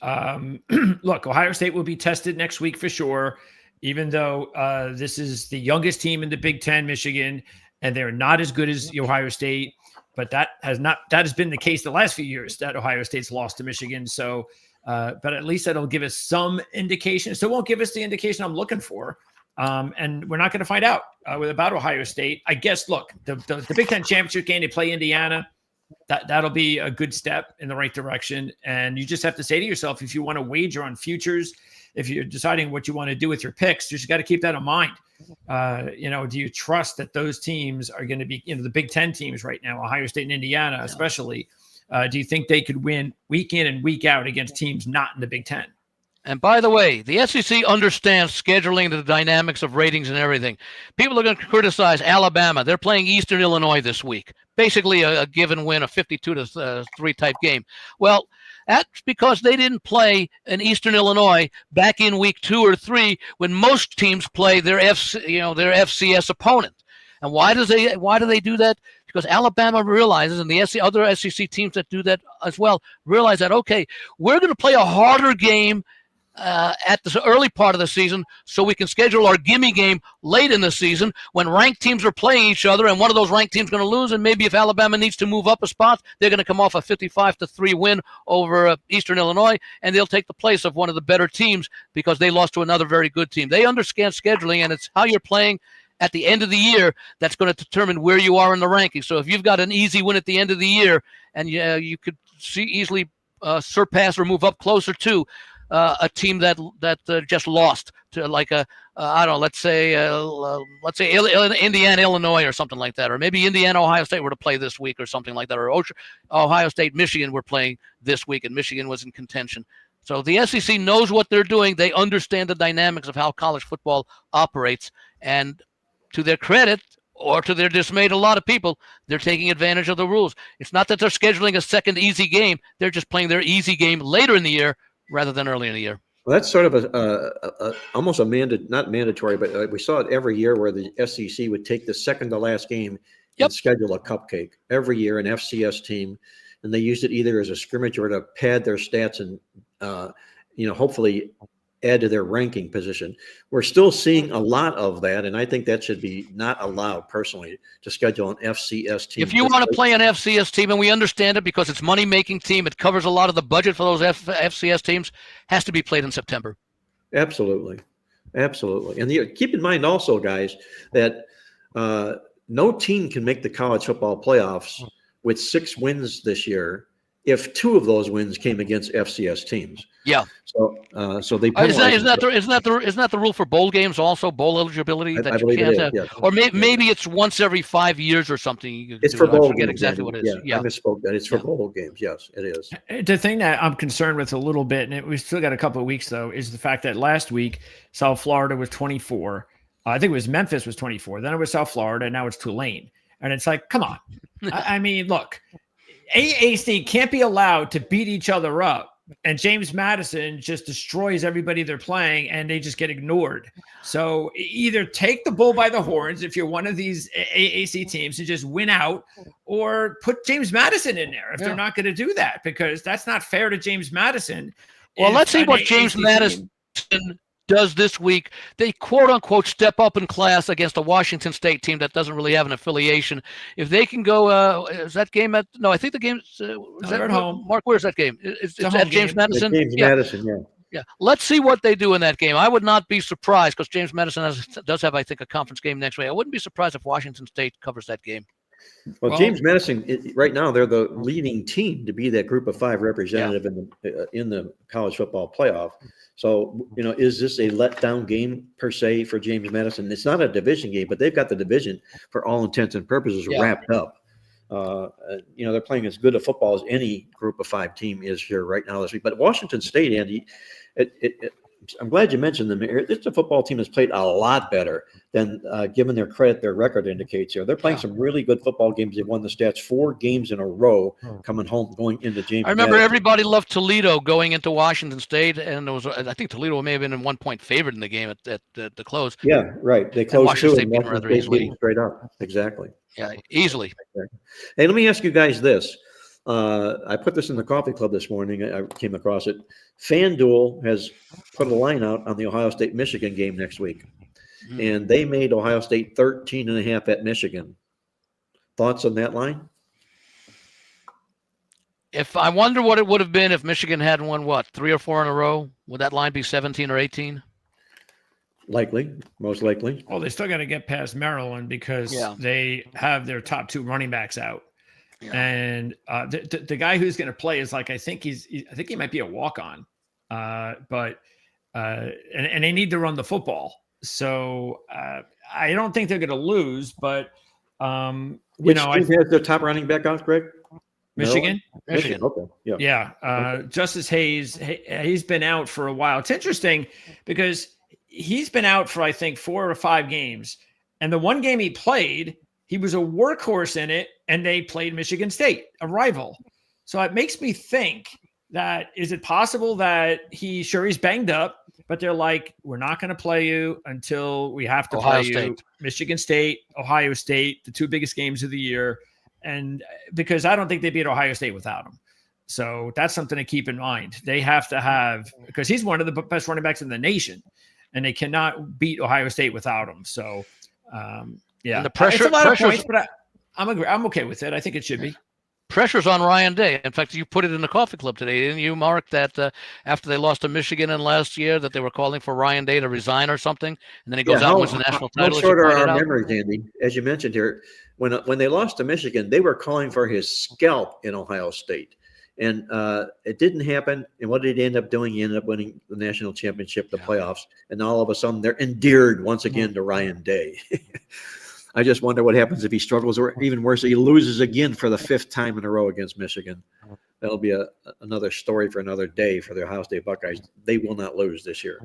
Look, Ohio State will be tested next week for sure. Even though this is the youngest team in the Big Ten, Michigan, and they're not as good as Ohio State, but that has been the case the last few years that Ohio State's lost to Michigan. So, but at least that'll give us some indication. It still won't give us the indication I'm looking for, and we're not going to find out about Ohio State. I guess. Look, the Big Ten championship game, they play Indiana. That'll be a good step in the right direction, and you just have to say to yourself, if you want to wager on futures, if you're deciding what you want to do with your picks, you just got to keep that in mind. Do you trust that those teams are going to be, the Big Ten teams right now, Ohio State and Indiana, especially, do you think they could win week in and week out against teams not in the Big Ten? And by the way, the SEC understands scheduling, the dynamics of ratings and everything. People are going to criticize Alabama. They're playing Eastern Illinois this week. Basically a given win, a 52-3 type game. Well, that's because they didn't play in Eastern Illinois back in week 2 or 3 when most teams play their FCS opponent. And why do they do that? Because Alabama realizes, and the other SEC teams that do that as well, realize that, okay, we're going to play a harder game at the early part of the season so we can schedule our gimme game late in the season when ranked teams are playing each other and one of those ranked teams is going to lose, and maybe if Alabama needs to move up a spot, they're going to come off a 55-3 win over Eastern Illinois, and they'll take the place of one of the better teams because they lost to another very good team. They understand scheduling, and it's how you're playing at the end of the year that's going to determine where you are in the rankings. So if you've got an easy win at the end of the year and you could easily surpass or move up closer to a team that just lost to like let's say Indiana, Illinois or something like that, or maybe Indiana, Ohio State were to play this week or something like that, or Ohio State, Michigan were playing this week and Michigan was in contention. So the SEC knows what they're doing. They understand the dynamics of how college football operates, and to their credit, or to their dismay to a lot of people, they're taking advantage of the rules. It's not that they're scheduling a second easy game. They're just playing their easy game later in the year rather than early in the year. Well, that's sort of almost a not mandatory, but we saw it every year where the SEC would take the second to last game and schedule a cupcake every year, an FCS team, and they used it either as a scrimmage or to pad their stats and hopefully add to their ranking position. We're still seeing a lot of that, and I think that should be not allowed personally to schedule an FCS team. If you want to play an FCS team, and we understand it because it's a money-making team, it covers a lot of the budget for those FCS teams, has to be played in September. Absolutely. And keep in mind also, guys, that no team can make the college football playoffs with 6 wins this year if 2 of those wins came against FCS teams. Yeah. So they isn't that the rule for bowl games also, bowl eligibility, that I you can't have, yes. Or maybe it's once every 5 years or something. It's for bowl games. I forget exactly what it is. Yeah, I misspoke that. It's for bowl games. Yes, it is. The thing that I'm concerned with a little bit, and we've still got a couple of weeks though, is the fact that last week South Florida was 24. I think it was Memphis was 24. Then it was South Florida, and now it's Tulane. And it's like, come on. I mean, look, AAC can't be allowed to beat each other up and James Madison just destroys everybody they're playing, and they just get ignored. So either take the bull by the horns if you're one of these AAC teams and just win out, or put James Madison in there if they're not going to do that, because that's not fair to James Madison. Well, let's see what James Madison does this week. They quote unquote step up in class against a Washington State team that doesn't really have an affiliation. If they can go, is that game at? No, I think the game is that at home. Mark, where's that game? It's at James Madison. James Madison, yeah. Yeah, let's see what they do in that game. I would not be surprised, because James Madison does have, I think, a conference game next week. I wouldn't be surprised if Washington State covers that game. Well, James Madison, right now, they're the leading team to be that group of 5 representative in the college football playoff. So, is this a letdown game per se for James Madison? It's not a division game, but they've got the division for all intents and purposes wrapped up. They're playing as good a football as any group of 5 team is here right now this week. But Washington State, Andy, I'm glad you mentioned them. It's a football team that's played a lot better than, given their credit, their record indicates here. They're playing some really good football games. They've won the stats 4 games in a row coming home, going into James. I remember everybody loved Toledo going into Washington State, and I think Toledo may have been a 1-point favorite in the game at the close. Yeah, right. They closed Washington 2 State beat them rather easily. Straight up. Exactly. Yeah, easily. Hey, let me ask you guys this. I put this in the coffee club this morning. I came across it. FanDuel has put a line out on the Ohio State-Michigan game next week. And they made Ohio State 13.5 at Michigan. Thoughts on that line? If I wonder what it would have been if Michigan had won, 3 or 4 in a row? Would that line be 17 or 18? Likely, most likely. Well, they still got to get past Maryland because they have their top 2 running backs out. Yeah. And the guy who's going to play is I think he might be a walk-on, but they need to run the football. So I don't think they're going to lose, but which team has their top running back out, Greg? Michigan. Michigan. Okay. Yeah. Okay. Justice Hayes, he's been out for a while. It's interesting because he's been out for, I think, 4 or 5 games, and the one game he played, he was a workhorse in it, and they played Michigan State, a rival. So it makes me think that, is it possible that he's banged up, but they're like, we're not going to play you until we have to play you Michigan State, Ohio State, the 2 biggest games of the year. And because I don't think they beat Ohio State without him. So that's something to keep in mind. They have to have, because he's one of the best running backs in the nation, and they cannot beat Ohio State without him. So, yeah, and the pressure, it's a lot of points, but I'm okay with it. I think it should be. Pressure's on Ryan Day. In fact, you put it in the coffee club today, didn't you, Mark, that after they lost to Michigan in last year, that they were calling for Ryan Day to resign or something, and then he goes out and wins the national title. How short are our memories, Andy? As you mentioned here, when they lost to Michigan, they were calling for his scalp in Ohio State. And it didn't happen. And what did he end up doing? He ended up winning the national championship, the playoffs. And all of a sudden, they're endeared once again to Ryan Day. I just wonder what happens if he struggles, or even worse, he loses again for the 5th time in a row against Michigan. That'll be another story for another day for the Ohio State Buckeyes. They will not lose this year.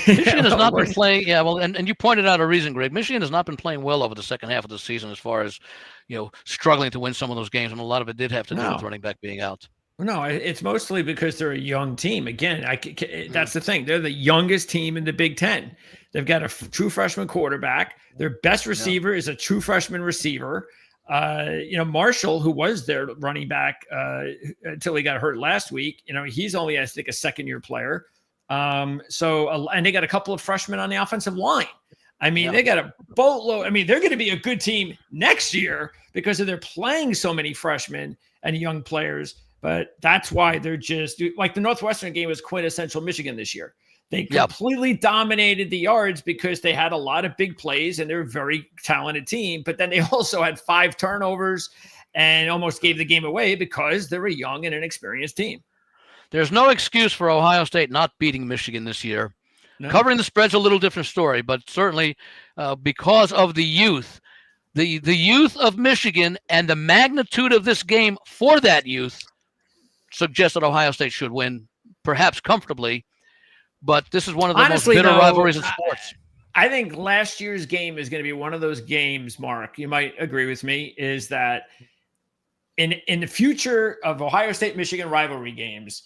Michigan has not been playing. Yeah, well, and you pointed out a reason, Greg. Michigan has not been playing well over the second half of the season, as far as struggling to win some of those games, and a lot of it did have to do with running back being out. No, it's mostly because they're a young team. Again, that's the thing. They're the youngest team in the Big Ten. They've got a true freshman quarterback. Their best receiver is a true freshman receiver. Marshall, who was their running back until he got hurt last week, he's only, I think, a second-year player. And they got a couple of freshmen on the offensive line. I mean, they got a boatload. I mean, they're going to be a good team next year because they're playing so many freshmen and young players. But that's why they're just like the Northwestern game was quintessential Michigan this year. They completely dominated the yards because they had a lot of big plays and they're a very talented team. But then they also had 5 turnovers and almost gave the game away because they're a young and inexperienced team. There's no excuse for Ohio State not beating Michigan this year. No. Covering the spread's a little different story, but certainly because of the youth, the youth of Michigan and the magnitude of this game for that youth suggests that Ohio State should win, perhaps comfortably. But this is one of the most bitter rivalries in sports. I think last year's game is going to be one of those games, Mark, you might agree with me, is that in the future of Ohio State-Michigan rivalry games,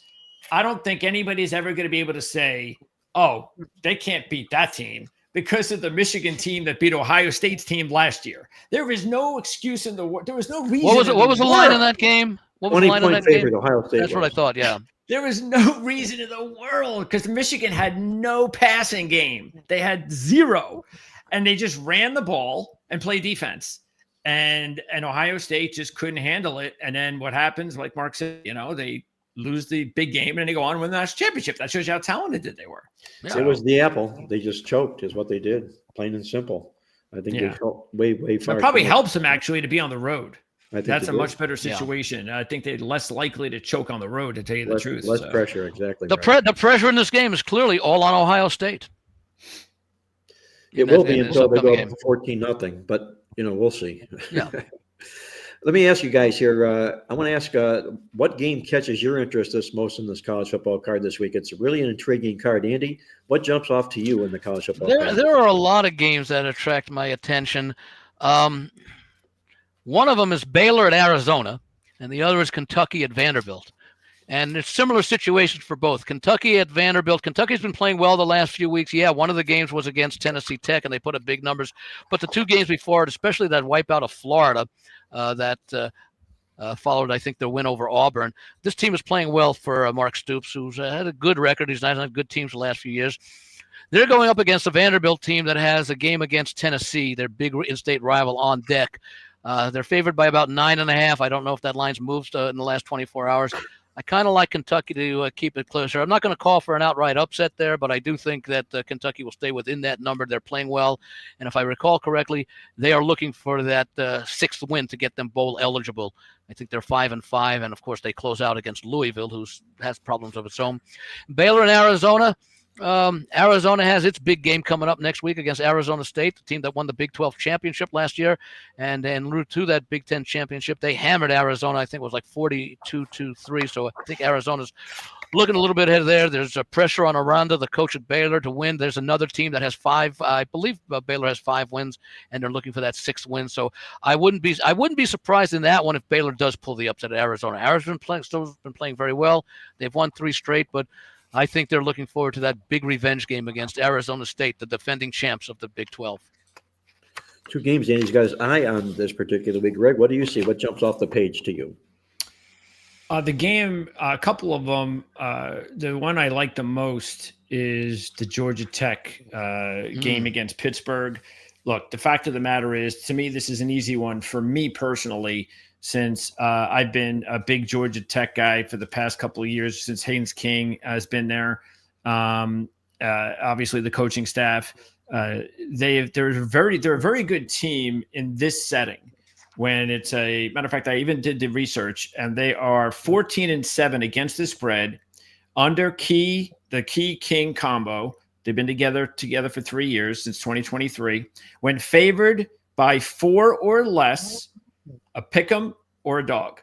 I don't think anybody's ever going to be able to say, oh, they can't beat that team because of the Michigan team that beat Ohio State's team last year. There is no excuse in the world. There was no reason. What was the line in that game? What was the line in that favorite game? Ohio State. That's what I thought. Yeah. There was no reason in the world because Michigan had no passing game. They had zero, and they just ran the ball and played defense. And Ohio State just couldn't handle it. And then what happens, like Mark said, they lose the big game and they go on and win the national championship. That shows you how talented they were. Yeah. It was the apple. They just choked is what they did, plain and simple. I think they felt way far. It probably helps them actually to be on the road. I think that's a much better situation. Yeah. I think they're less likely to choke on the road, to tell you the truth. Less pressure, exactly. The pressure in this game is clearly all on Ohio State. It will be until they go up 14-0, but we'll see. Yeah. Let me ask you guys here. I want to ask what game catches your interest most in this college football card this week? It's really an intriguing card. Andy, what jumps off to you in the college football card? There are a lot of games that attract my attention. One of them is Baylor at Arizona, and the other is Kentucky at Vanderbilt. And there's similar situations for both. Kentucky at Vanderbilt. Kentucky's been playing well the last few weeks. Yeah, one of the games was against Tennessee Tech, and they put up big numbers. But the two games before it, especially that wipeout of Florida, that followed, I think, their win over Auburn. This team is playing well for Mark Stoops, who's had a good record. He's not had good teams the last few years. They're going up against a Vanderbilt team that has a game against Tennessee, their big in-state rival, on deck. They're favored by about 9.5. I don't know if that line's moved in the last 24 hours. I kind of like Kentucky to keep it closer. I'm not going to call for an outright upset there, but I do think that Kentucky will stay within that number. They're playing well. And if I recall correctly, they are looking for that sixth win to get them bowl eligible. I think they're 5-5. And, of course, they close out against Louisville, who has problems of its own. Baylor and Arizona. Arizona has its big game coming up next week against Arizona State, the team that won the Big 12 championship last year. And en route to that Big 10 championship, they hammered Arizona. I think it was like 42-3. So I think Arizona's looking a little bit ahead there. There's a pressure on Aranda, the coach at Baylor, to win. There's another team that has 5. I believe Baylor has 5 wins, and they're looking for that 6th win. So I wouldn't be surprised in that one if Baylor does pull the upset at Arizona. Arizona's still been playing very well. They've won 3 straight, but I think they're looking forward to that big revenge game against Arizona State, the defending champs of the Big 12. 2 games Andy's got his eye on this particular week. Greg, what do you see? What jumps off the page to you? The game, a couple of them. The one I like the most is the Georgia Tech game against Pittsburgh. Look, the fact of the matter is, to me, this is an easy one for me personally, since I've been a big Georgia Tech guy for the past couple of years, since Haynes King has been there. Obviously, the coaching staff, they're a very good team in this setting. When it's a matter of fact, I even did the research, and they are 14-7 against the spread under the Key-King combo. They've been together for 3 years, since 2023. When favored by 4 or less, a pick'em or a dog.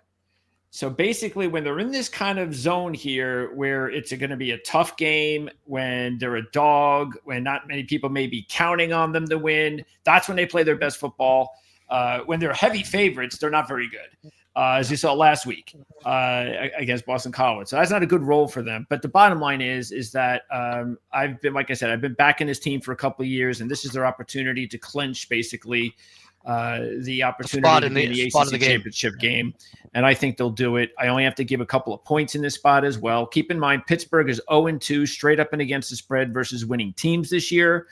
So basically, when they're in this kind of zone here where it's going to be a tough game, when they're a dog, when not many people may be counting on them to win, that's when they play their best football. When they're heavy favorites, they're not very good, as you saw last week against Boston College. So that's not a good role for them. But the bottom line is that I've been, like I said, I've been backing this team for a couple of years, and this is their opportunity to clinch basically the opportunity to be in the ACC championship game. And I think they'll do it. I only have to give a couple of points in this spot as well. Keep in mind, Pittsburgh is 0-2 straight up and against the spread versus winning teams this year.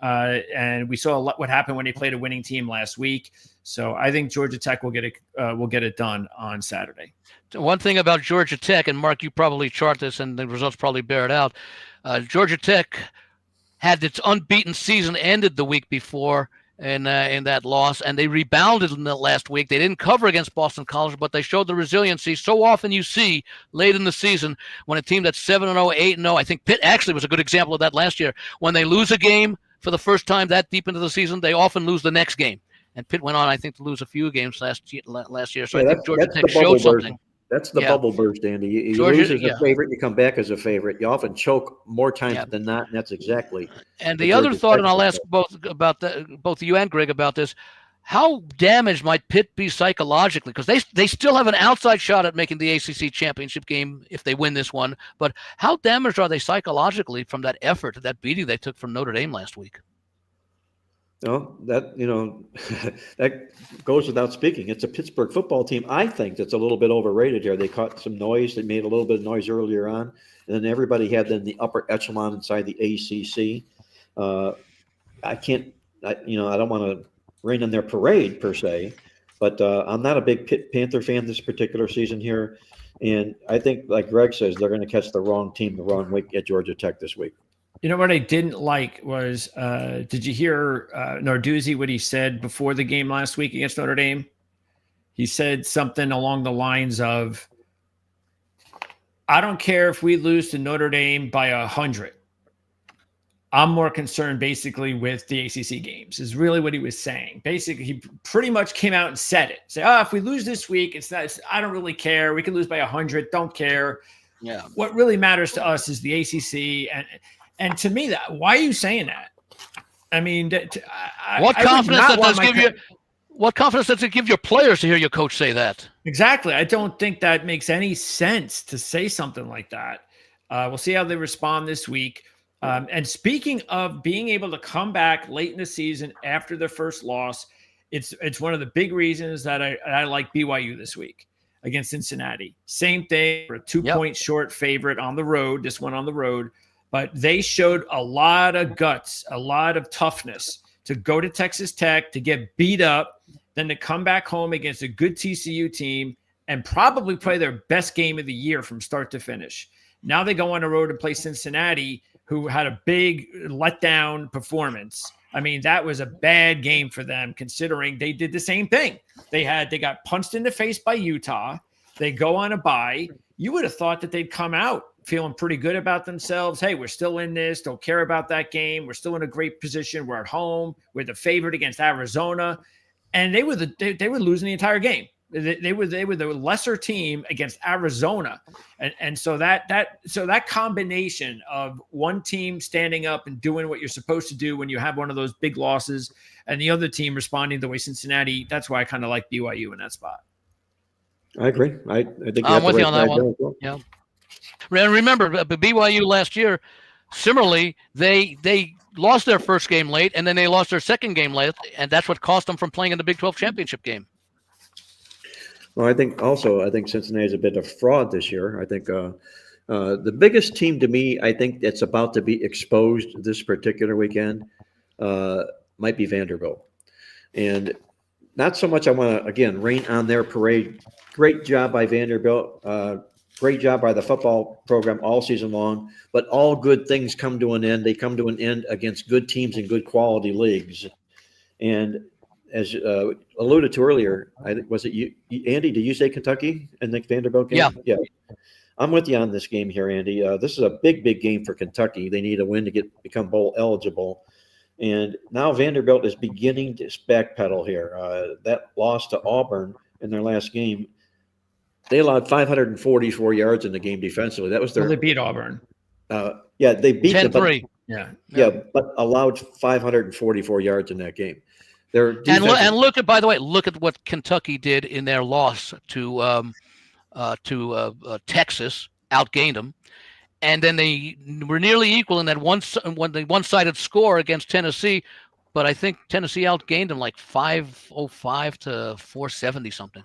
And we saw what happened when they played a winning team last week. So I think Georgia Tech will get it done on Saturday. One thing about Georgia Tech, and Mark, you probably chart this and the results probably bear it out. Georgia Tech had its unbeaten season ended the week before in that loss, and they rebounded in the last week. They didn't cover against Boston College, but they showed the resiliency. So often you see late in the season when a team that's 7-0, 8-0, I think Pitt actually was a good example of that last year. When they lose a game for the first time that deep into the season, they often lose the next game. And Pitt went on, I think, to lose a few games last year. So I think Georgia Tech showed something. That's the bubble burst, Andy. You lose as a favorite, you come back as a favorite. You often choke more times than not, and that's exactly. And the other thought, and I'll ask both you and Greg about this. how damaged might Pitt be psychologically? Because they still have an outside shot at making the ACC championship game if they win this one. But how damaged are they psychologically from that effort, that beating they took from Notre Dame last week? No, that that goes without speaking. It's a Pittsburgh football team, I think, that's a little bit overrated here. They caught some noise. They made a little bit of noise earlier on, and then everybody had them the upper echelon inside the ACC. I don't want to rain on their parade per se, but I'm not a big Panther fan this particular season here, and I think, like Greg says, they're going to catch the wrong team the wrong week at Georgia Tech this week. You know what I didn't like was, did you hear Narduzzi, what he said before the game last week against Notre Dame? He said something along the lines of, I don't care if we lose to Notre Dame by 100. I'm more concerned basically with the ACC games is really what he was saying. Basically, he pretty much came out and said it. Say, if we lose this week, I don't really care. We can lose by 100. Don't care. Yeah. What really matters to us is the ACC. And to me, why are you saying that? I mean, what confidence does it give your players to hear your coach say that? Exactly. I don't think that makes any sense to say something like that. We'll see how they respond this week. And speaking of being able to come back late in the season after their first loss, it's one of the big reasons that I like BYU this week against Cincinnati. Same thing, we're a 2-point short favorite on the road, this one on the road, but they showed a lot of guts, a lot of toughness to go to Texas Tech, to get beat up, then to come back home against a good TCU team and probably play their best game of the year from start to finish. Now they go on the road and play Cincinnati, who had a big letdown performance. I mean, that was a bad game for them, considering they did the same thing. They got punched in the face by Utah. They go on a bye. You would have thought that they'd come out feeling pretty good about themselves. Hey, we're still in this. Don't care about that game. We're still in a great position. We're at home. We're the favorite against Arizona. And they were losing the entire game. They were the lesser team against Arizona, and so that combination of one team standing up and doing what you're supposed to do when you have one of those big losses, and the other team responding the way Cincinnati. That's why I kind of like BYU in that spot. I agree. I think I'm with you on that one. Well. Yeah. And remember, BYU last year, similarly, they lost their first game late, and then they lost their second game late, and that's what cost them from playing in the Big 12 championship game. Well, I think Cincinnati is a bit of fraud this year. I think the biggest team to me, I think that's about to be exposed this particular weekend might be Vanderbilt. And not so much I want to, again, rain on their parade. Great job by Vanderbilt. Great job by the football program all season long. But all good things come to an end. They come to an end against good teams in good quality leagues. And as alluded to earlier, was it you, Andy? Did you say Kentucky in the Vanderbilt game? Yeah. I'm with you on this game here, Andy. This is a big game for Kentucky. They need a win to become bowl eligible. And now Vanderbilt is beginning to backpedal here. That loss to Auburn in their last game, they allowed 544 yards in the game defensively. That was their. Well, they beat Auburn. They beat 10-3. But allowed 544 yards in that game. And look at what Kentucky did in their loss to Texas, outgained them, and then they were nearly equal in that one-sided score against Tennessee, but I think Tennessee outgained them like 505 to 470 something.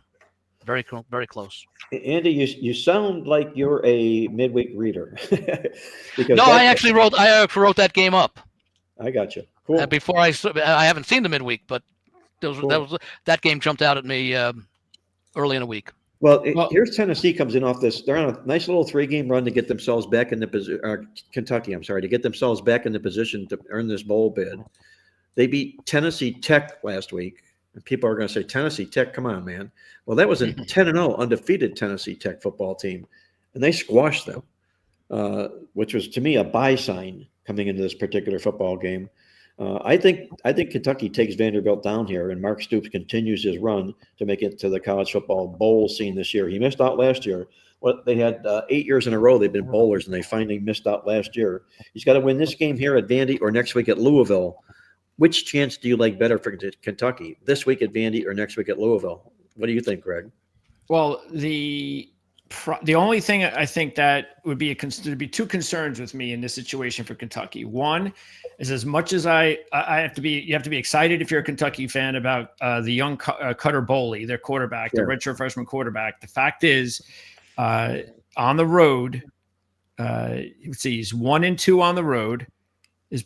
Very close. Andy, you sound like you're a midweek reader. I actually wrote that game up. I got you. Cool. Before I haven't seen the midweek, but that game jumped out at me early in the week. Well, here's Tennessee comes in off this. They're on a nice little 3-game run to get themselves back in the position. Kentucky, I'm sorry, to get themselves back in the position to earn this bowl bid. They beat Tennessee Tech last week. And people are going to say, Tennessee Tech, come on, man. Well, that was a 10-0 undefeated Tennessee Tech football team, and they squashed them, which was to me a buy sign coming into this particular football game. I think Kentucky takes Vanderbilt down here, and Mark Stoops continues his run to make it to the college football bowl scene this year. He missed out last year. They had 8 years in a row they've been bowlers, and they finally missed out last year. He's got to win this game here at Vandy or next week at Louisville which chance do you like better for Kentucky this week at Vandy or next week at Louisville? What do you think, Greg? Well, the only thing I think that would be there'd be two concerns with me in this situation for Kentucky. One is, as much as you have to be excited if you're a Kentucky fan about the young Cutter Boley, their quarterback, Sure. the redshirt freshman quarterback. The fact is, on the road, let's see, he's 1-2 on the road. His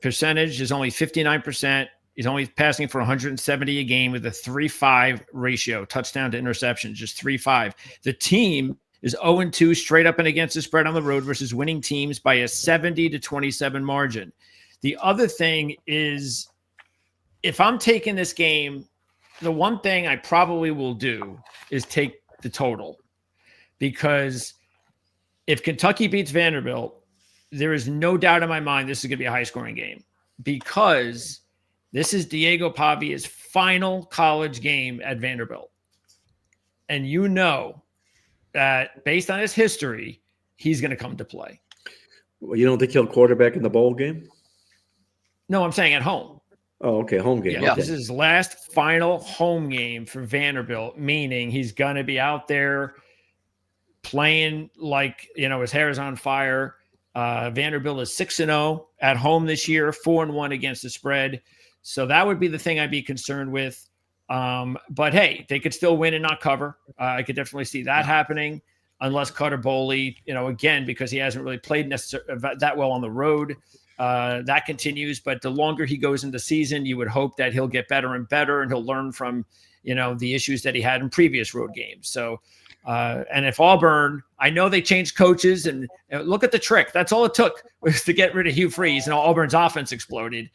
percentage is only 59%. He's only passing for 170 a game with a 3.5 ratio, touchdown to interception, just 3.5. The team is 0-2 straight up and against the spread on the road versus winning teams by a 70-27 margin. The other thing is, if I'm taking this game, the one thing I probably will do is take the total, because if Kentucky beats Vanderbilt, there is no doubt in my mind this is going to be a high-scoring game, because this is Diego Pavia's final college game at Vanderbilt. And you know that based on his history, he's going to come to play. Well, you don't think he'll quarterback in the bowl game? No, I'm saying at home. Oh, okay, home game. Yeah, Okay. This is his last final home game for Vanderbilt, meaning he's going to be out there playing like, his hair is on fire. Vanderbilt is 6-0 at home this year, 4-1 against the spread. So that would be the thing I'd be concerned with. But hey, they could still win and not cover. I could definitely see that happening, unless Cutter Boley, again, because he hasn't really played that well on the road. That continues. But the longer he goes into season, you would hope that he'll get better and better, and he'll learn from, the issues that he had in previous road games. So, and if Auburn, I know they changed coaches, and look at the trick. That's all it took, was to get rid of Hugh Freeze, and Auburn's offense exploded.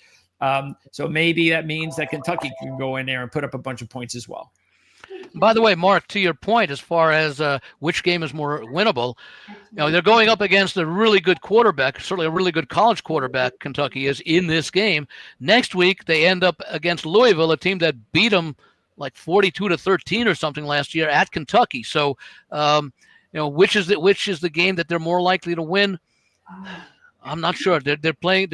So maybe that means that Kentucky can go in there and put up a bunch of points as well. By the way, Mark, to your point, as far as which game is more winnable, they're going up against a really good quarterback, certainly a really good college quarterback, Kentucky is, in this game. Next week, they end up against Louisville, a team that beat them like 42-13 or something last year at Kentucky. So, which is the game that they're more likely to win? I'm not sure. They're playing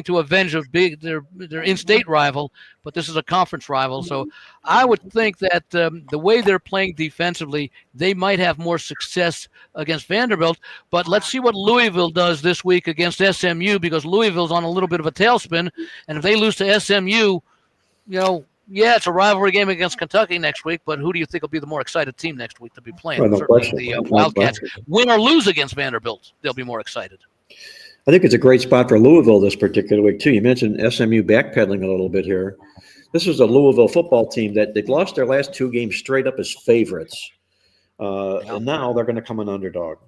to avenge their in-state rival, but this is a conference rival. So I would think that the way they're playing defensively, they might have more success against Vanderbilt. But let's see what Louisville does this week against SMU, because Louisville's on a little bit of a tailspin, and if they lose to SMU, it's a rivalry game against Kentucky next week, but who do you think will be the more excited team next week to be playing? No Certainly question. the No Wildcats. question. Win or lose against Vanderbilt, they'll be more excited. I think it's a great spot for Louisville this particular week, too. You mentioned SMU backpedaling a little bit here. This is a Louisville football team that they've lost their last two games straight up as favorites. And now they're going to come an underdog,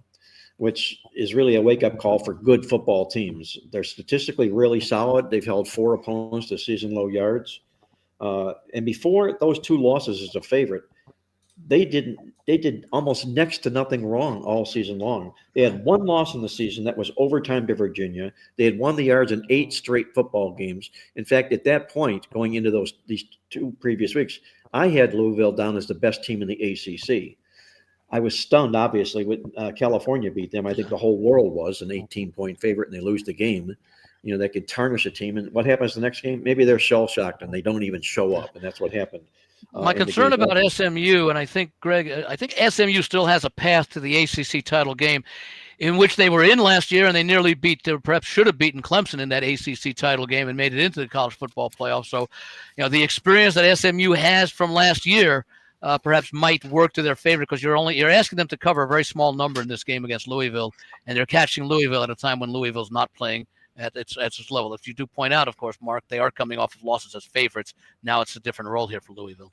which is really a wake-up call for good football teams. They're statistically really solid. They've held 4 opponents to season-low yards. And before those 2 losses as a favorite, they did almost next to nothing wrong all season long. They had 1 loss in the season. That was overtime to Virginia. They had won the yards in 8 straight football games. In fact, at that point, going into these 2 previous weeks, I had Louisville down as the best team in the ACC. I was stunned, obviously, when California beat them. I think the whole world was an 18-point favorite, and they lose the game. That could tarnish a team. And what happens the next game? Maybe they're shell-shocked and they don't even show up, and that's what happened. My concern about SMU, and I think, Greg, SMU still has a path to the ACC title game, in which they were in last year, and they nearly perhaps should have beaten Clemson in that ACC title game and made it into the college football playoff. So, the experience that SMU has from last year perhaps might work to their favor, because you're asking them to cover a very small number in this game against Louisville, and they're catching Louisville at a time when Louisville's not playing at its level. If you do point out, of course, Mark, they are coming off of losses as favorites. Now it's a different role here for Louisville.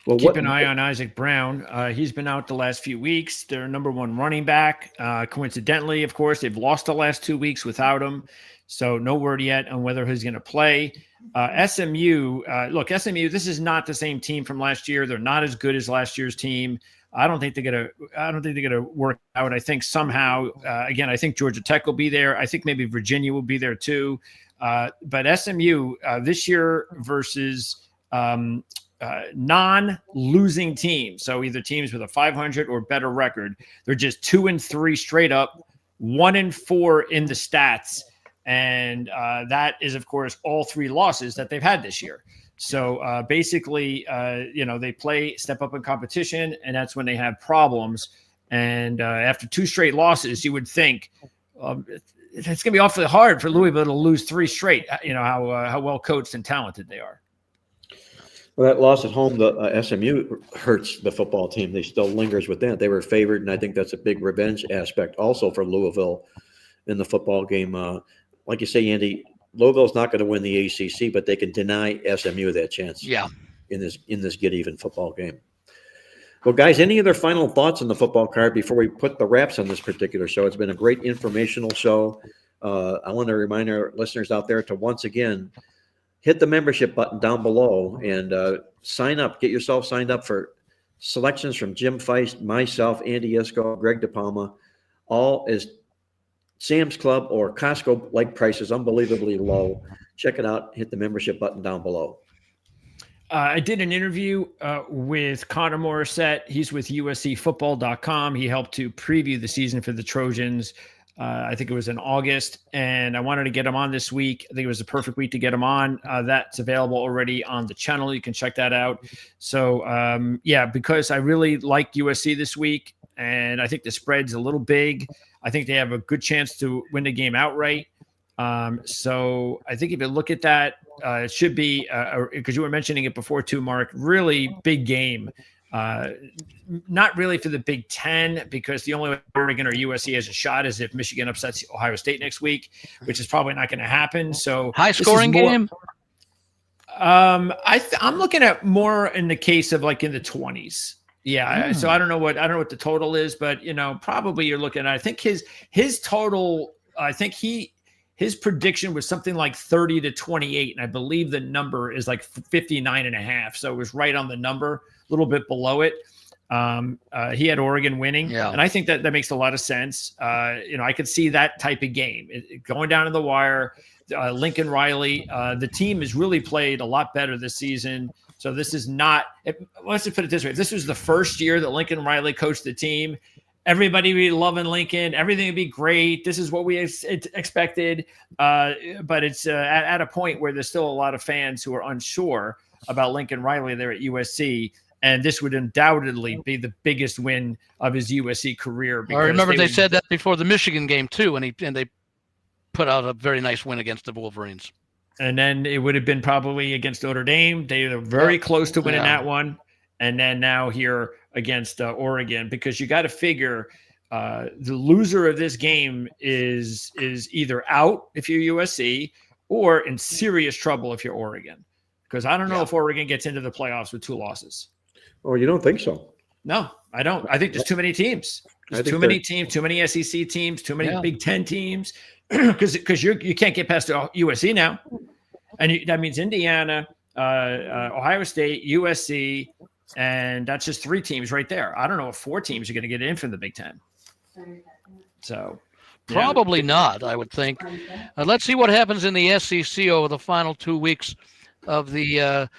Well, Keep an eye on Isaac Brown. He's been out the last few weeks. Their number 1 running back. Coincidentally, of course, they've lost the last 2 weeks without him. So no word yet on whether he's going to play. SMU, this is not the same team from last year. They're not as good as last year's team. I don't think they're gonna work out. I think somehow, again, I think Georgia Tech will be there. I think maybe Virginia will be there too. But SMU this year versus non-losing teams, so either teams with a 500 or better record, they're just 2-3 straight up, 1-4 in the stats. And that is, of course, all 3 losses that they've had this year. So basically, they play step up in competition, and that's when they have problems. And after 2 straight losses, you would think it's going to be awfully hard for Louisville to lose 3 straight. You know how well coached and talented they are. Well, that loss at home, the SMU hurts the football team. They still lingers with that. They were favored, and I think that's a big revenge aspect also for Louisville in the football game. Like you say, Andy, Louisville's not going to win the ACC, but they can deny SMU that chance. Yeah. In this get even football game. Well, guys, any other final thoughts on the football card before we put the wraps on this particular show? It's been a great informational show. I want to remind our listeners out there to once again hit the membership button down below and sign up. Get yourself signed up for selections from Jim Feist, myself, Andy Isco, Greg DePalma, all as Sam's Club or Costco-like prices, unbelievably low. Check it out. Hit the membership button down below. I did an interview with Connor Morissette. He's with USCFootball.com. He helped to preview the season for the Trojans. I think it was in August, and I wanted to get him on this week. I think it was a perfect week to get him on. That's available already on the channel. You can check that out. So, because I really like USC this week, and I think the spread's a little big. I think they have a good chance to win the game outright. So I think if you look at that, it should be, because you were mentioning it before too, Mark, really big game. Not really for the Big Ten, because the only way Oregon or USC has a shot is if Michigan upsets Ohio State next week, which is probably not going to happen. So high scoring game. I'm looking at more in the case of like in the 20s. Yeah. So I don't know what the total is, but probably you're looking at, I think his total, his prediction was something like 30-28. And I believe the number is like 59.5. So it was right on the number, a little bit below it. He had Oregon winning. Yeah. And I think that makes a lot of sense. I could see that type of game going down to the wire. Lincoln Riley, the team has really played a lot better this season. So this is not, let's just put it this way. If this was the first year that Lincoln Riley coached the team, everybody would be loving Lincoln. Everything would be great. This is what we expected. But it's at a point where there's still a lot of fans who are unsure about Lincoln Riley there at USC. And this would undoubtedly be the biggest win of his USC career. I remember they said that before the Michigan game too, and they put out a very nice win against the Wolverines. And then it would have been probably against Notre Dame. They were very close to winning that one. And then now here against Oregon, because you got to figure the loser of this game is either out if you're USC or in serious trouble if you're Oregon. Because I don't know if Oregon gets into the playoffs with 2 losses. Oh, you don't think so? No, I don't. I think there's too many teams. There's too many teams, too many SEC teams, too many Big Ten teams. Because you can't get past USC now. And that means Indiana, Ohio State, USC, and that's just 3 teams right there. I don't know if 4 teams are going to get in from the Big Ten. So probably not, I would think. Let's see what happens in the SEC over the final 2 weeks of the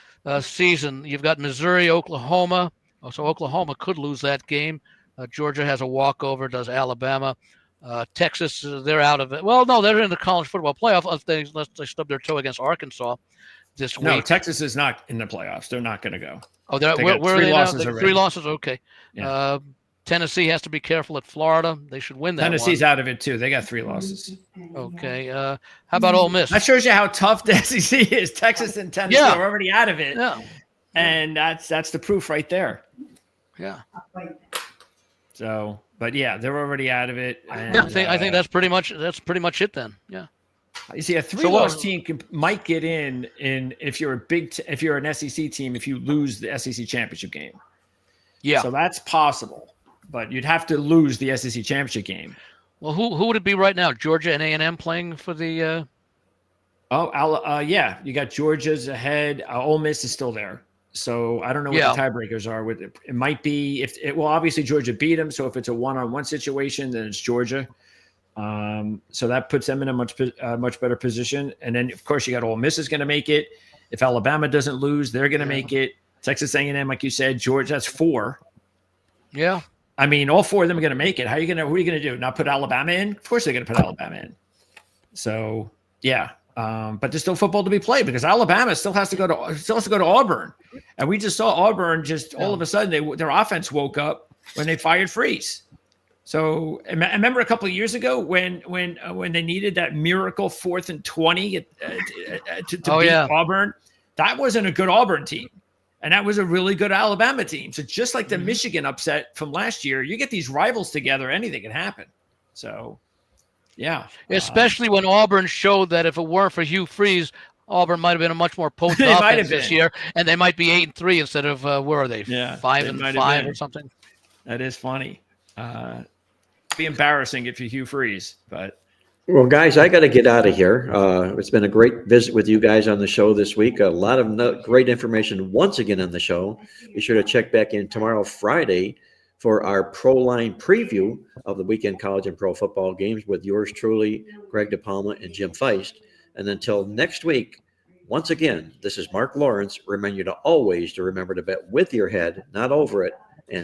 season. You've got Missouri, Oklahoma. So Oklahoma could lose that game. Georgia has a walkover, does Alabama. Texas, they're out of it. Well, no, they're in the college football playoff unless they stub their toe against Arkansas this week. No, Texas is not in the playoffs. They're not going to go. Oh, where are they now? 3 losses. Okay. Yeah. Tennessee has to be careful at Florida. They should win that. Tennessee's out of it too. They got 3 losses. Okay. How about Ole Miss? That shows you how tough the SEC is. Texas and Tennessee are already out of it. Yeah. And that's the proof right there. Yeah. So, but yeah, they're already out of it. And, I think that's pretty much it then. Yeah. You see, a 3-loss team might get in if you're if you're an SEC team, if you lose the SEC championship game. Yeah. So that's possible, but you'd have to lose the SEC championship game. Well, who would it be right now? Georgia and A&M playing for the. You got Georgia's ahead. Ole Miss is still there. So I don't know what the tiebreakers are with it. It might be obviously Georgia beat them. So if it's a 1-on-1 situation, then it's Georgia. So that puts them in a much better position. And then of course you got Ole Miss is going to make it. If Alabama doesn't lose, they're going to make it. Texas A&M, like you said, Georgia, that's 4. Yeah. I mean, all 4 of them are going to make it. Who are you going to do? Not put Alabama in? Of course they're going to put Alabama in. So yeah, but there's still football to be played because Alabama still has to go to Auburn, and we just saw Auburn just all of a sudden their offense woke up when they fired Freeze. So I remember a couple of years ago when they needed that miracle 4th and 20 to beat Auburn. That wasn't a good Auburn team, and that was a really good Alabama team. So just like the Michigan upset from last year, you get these rivals together, anything can happen. So yeah, especially when Auburn showed that if it weren't for Hugh Freeze, Auburn might have been a much more potent offense this year, and they might be 8-3 instead of where are they? 5-5 or something. That is funny. Be embarrassing if you Hugh Freeze, but well, guys, I got to get out of here. It's been a great visit with you guys on the show this week. A lot of great information once again on the show. Be sure to check back in tomorrow, Friday, for our Pro Line preview of the weekend college and pro football games with yours truly, Greg DePalma and Jim Feist. And until next week, once again, this is Mark Lawrence. Remind you to always remember to bet with your head, not over it.